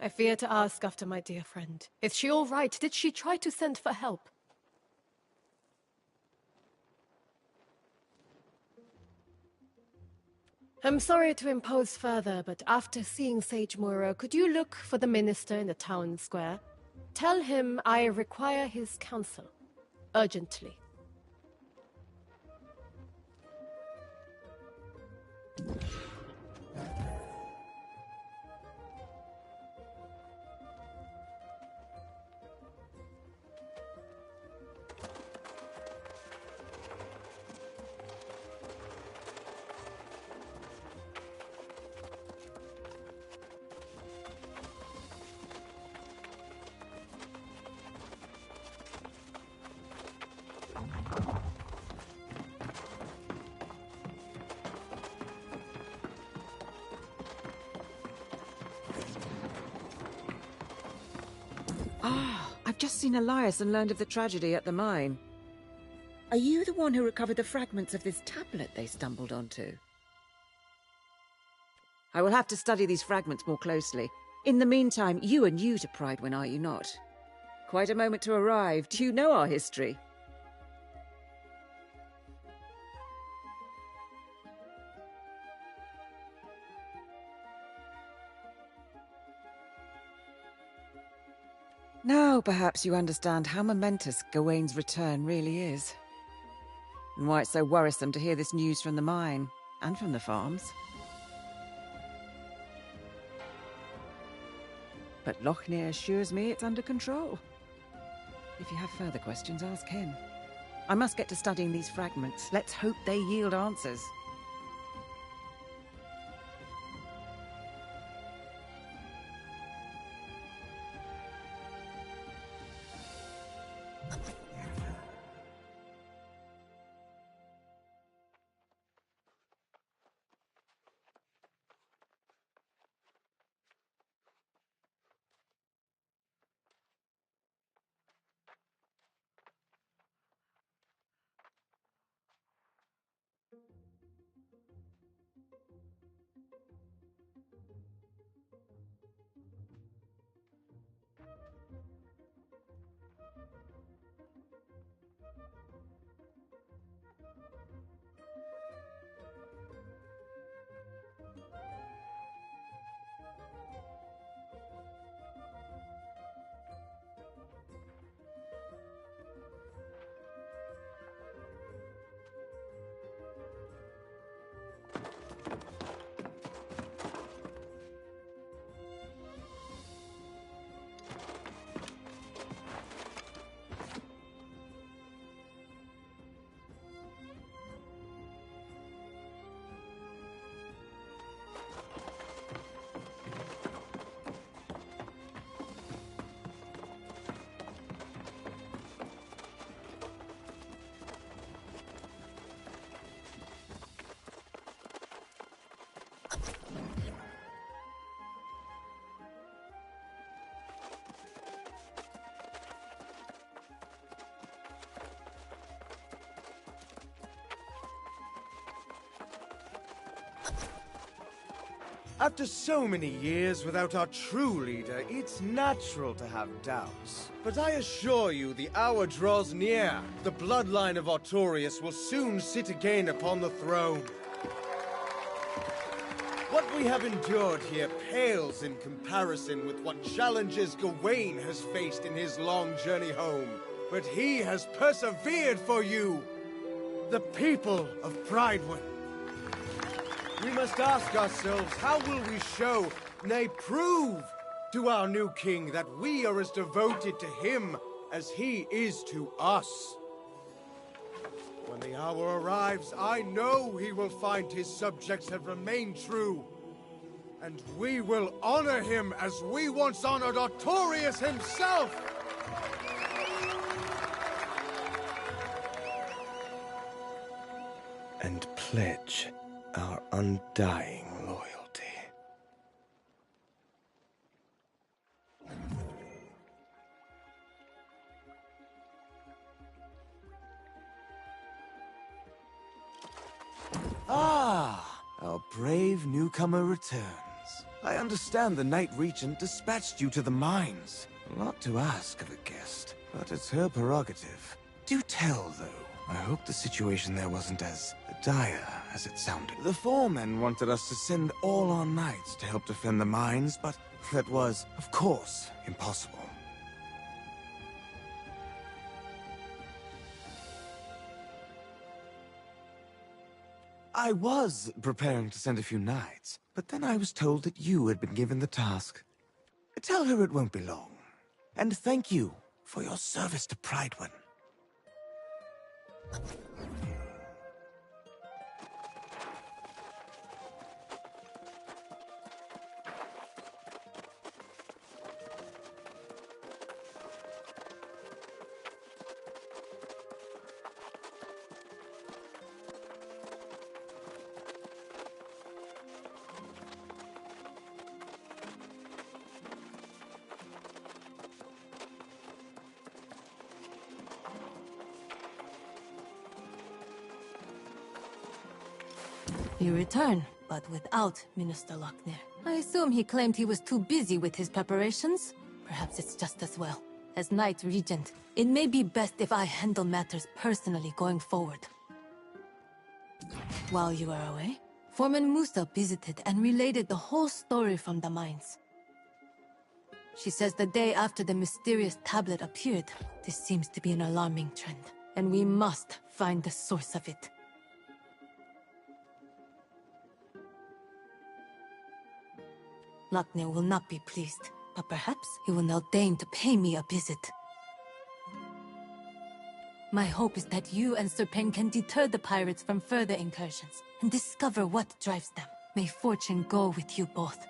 Speaker 12: I fear to ask after my dear friend. Is she all right? Did she try to send for help? I'm sorry to impose further, but after seeing Sage Moira, could you look for the minister in the town square? Tell him I require his counsel. Urgently.
Speaker 1: I've just seen Elias and learned of the tragedy at the mine. Are you the one who recovered the fragments of this tablet they stumbled onto? I will have to study these fragments more closely. In the meantime, you are new to Pridewin, are you not? Quite a moment to arrive. Do you know our history? Now, perhaps you understand how momentous Gawain's return really is. And why it's so worrisome to hear this news from the mine, and from the farms. But Lochner assures me it's under control. If you have further questions, ask him. I must get to studying these fragments. Let's hope they yield answers.
Speaker 13: After so many years without our true leader, it's natural to have doubts. But I assure you, the hour draws near. The bloodline of Artorius will soon sit again upon the throne. What we have endured here pales in comparison with what challenges Gawain has faced in his long journey home. But he has persevered for you, the people of Pridewin. We must ask ourselves, how will we show, nay prove, to our new king that we are as devoted to him as he is to us? When the hour arrives, I know he will find his subjects have remained true. And we will honor him as we once honored Artorius himself! And pledge our undying loyalty. Ah, our brave brave newcomer returns. I understand the Knight Regent dispatched you to the mines. A lot to ask of a guest, but it's her prerogative. Do tell, though. I hope the situation there wasn't as dire as it sounded. The foremen wanted us to send all our knights to help defend the mines, but that was, of course, impossible. I was preparing to send a few knights, but then I was told that you had been given the task. Tell her it won't be long. And thank you for your service to Prydwen.
Speaker 2: You return, but without Minister Lochner. I assume he claimed he was too busy with his preparations. Perhaps it's just as well. As Knight Regent, it may be best if I handle matters personally going forward. While you were away, Foreman Musa visited and related the whole story from the mines. She says the day after the mysterious tablet appeared, this seems to be an alarming trend, and we must find the source of it. Lochner will not be pleased, but perhaps he will now deign to pay me a visit. My hope is that you and Sir Pen can deter the pirates from further incursions, and discover what drives them. May fortune go with you both.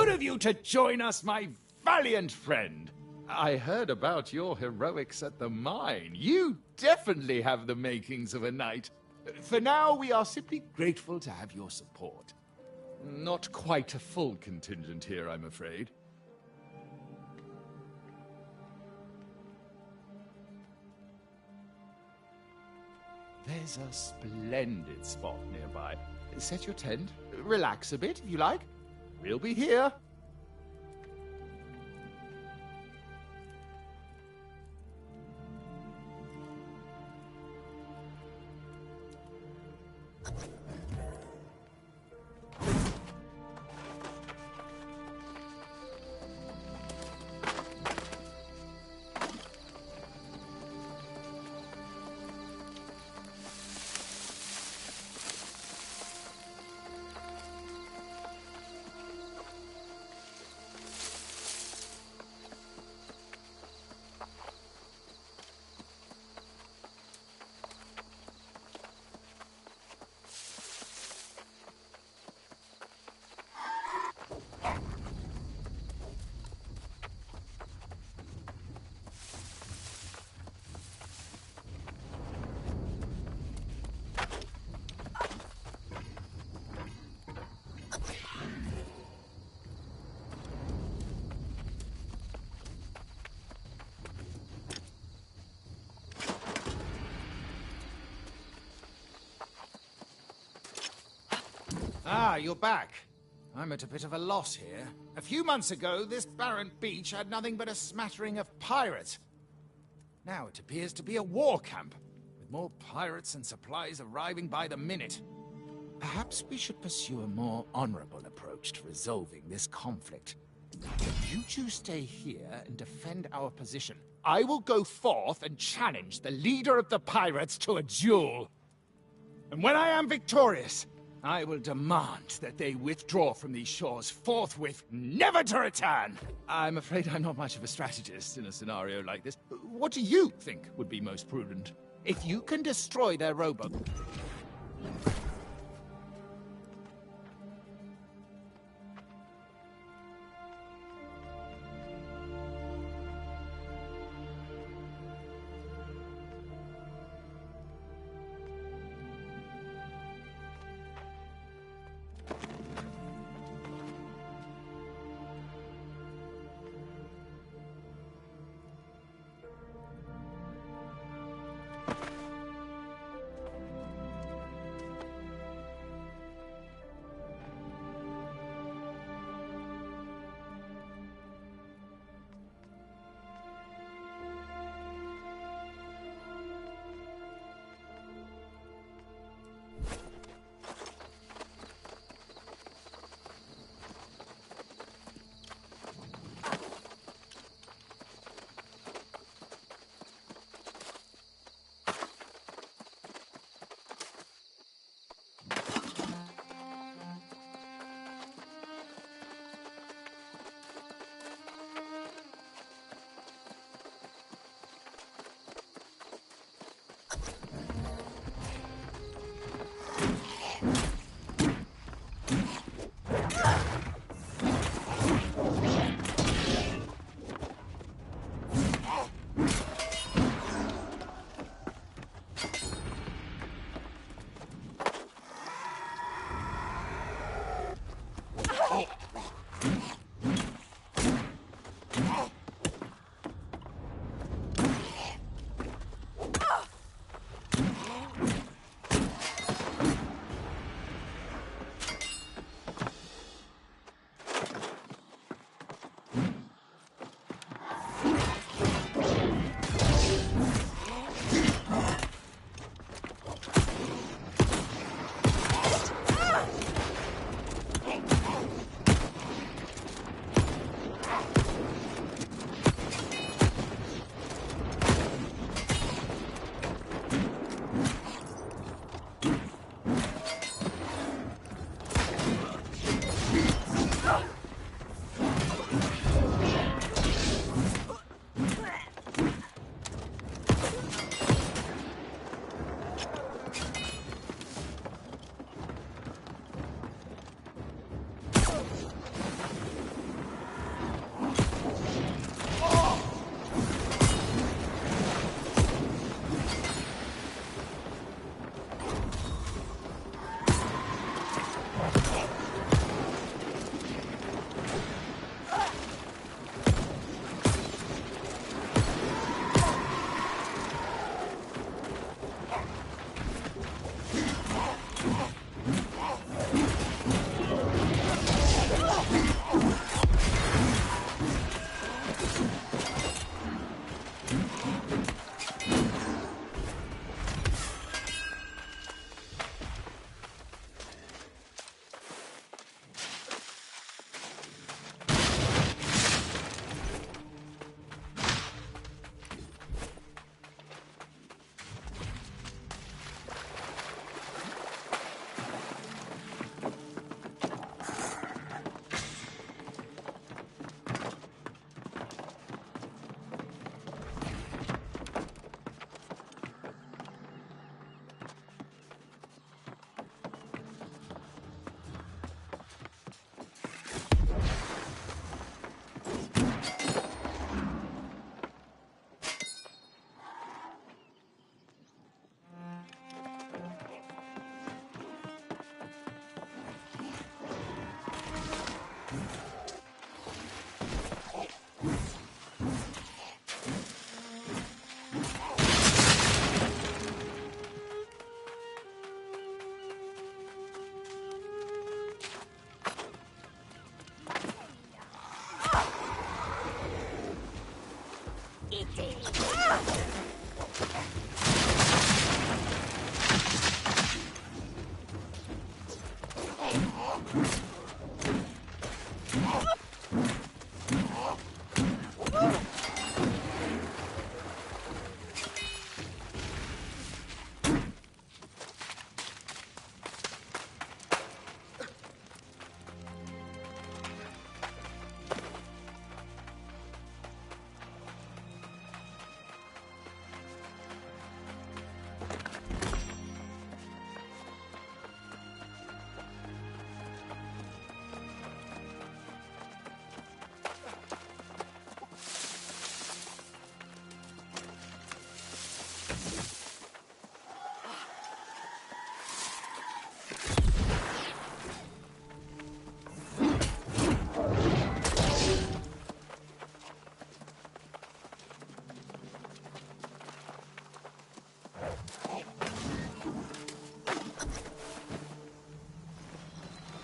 Speaker 8: Good of you to join us, my valiant friend. I heard about your heroics at the mine. You definitely have the makings of a knight. For now, we are simply grateful to have your support. Not quite a full contingent here, I'm afraid. There's a splendid spot nearby. Set your tent, relax a bit if you like. We'll be here.
Speaker 22: Ah, you're back. I'm at a bit of a loss here. A few months ago, this barren beach had nothing but a smattering of pirates. Now it appears to be a war camp, with more pirates and supplies arriving by the minute. Perhaps we should pursue a more honorable approach to resolving this conflict. You two stay here and defend our position. I will go forth and challenge the leader of the pirates to a duel. And when I am victorious, I will demand that they withdraw from these shores forthwith, never to return! I'm afraid I'm not much of a strategist in a scenario like this. What do you think would be most prudent? If you can destroy their rowboat...
Speaker 11: empty.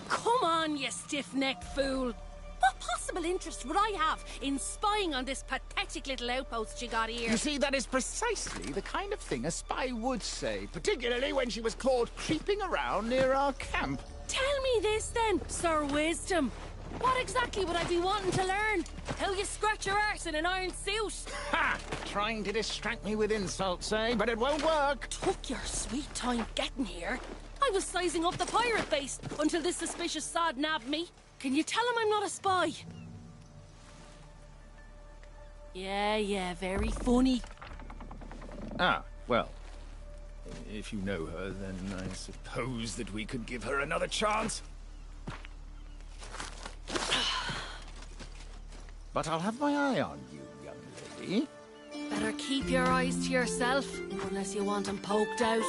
Speaker 4: Come on, you stiff-necked fool! What possible interest would I have in spying on this pathetic little outpost you got here?
Speaker 22: You see, that is precisely the kind of thing a spy would say, particularly when she was caught creeping around near our camp.
Speaker 4: Tell me this then, Sir Wisdom. What exactly would I be wanting to learn? How you scratch your arse in an iron suit?
Speaker 22: Ha! Trying to distract me with insults, eh? But it won't work.
Speaker 4: Took your sweet time getting here. I was sizing up the pirate base until this suspicious sod nabbed me. Can you tell him I'm not a spy? Yeah, very funny.
Speaker 22: Ah, well. If you know her, then I suppose that we could give her another chance. But I'll have my eye on you, young lady.
Speaker 4: Better keep your eyes to yourself, unless you want them poked out.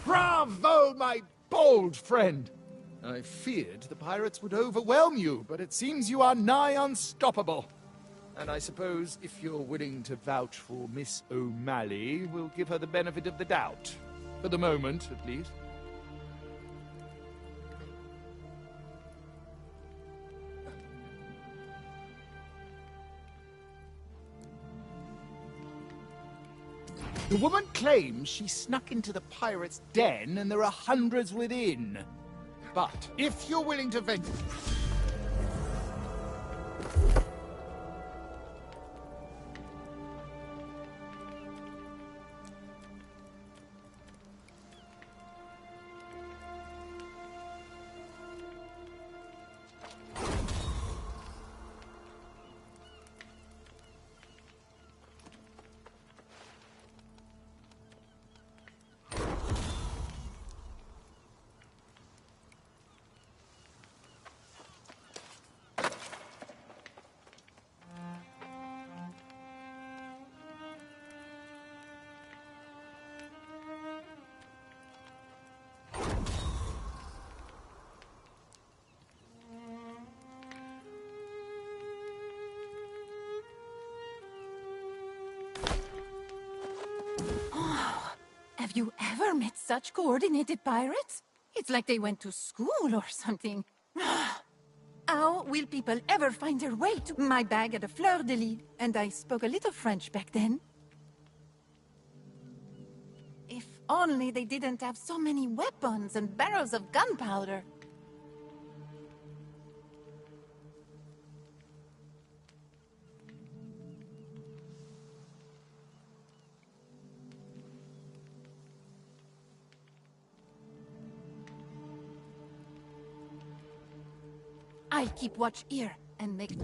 Speaker 22: Bravo, my bold friend! I feared the pirates would overwhelm you, but it seems you are nigh unstoppable. And I suppose if you're willing to vouch for Miss O'Malley, we'll give her the benefit of the doubt. For the moment, at least. The woman claims she snuck into the pirates' den and there are hundreds within. But if you're willing to venture...
Speaker 15: Have you ever met such coordinated pirates? It's like they went to school or something. How will people ever find their way to my bag at a fleur-de-lis? And I spoke a little French back then. If only they didn't have so many weapons and barrels of gunpowder. I'll keep watch here and make...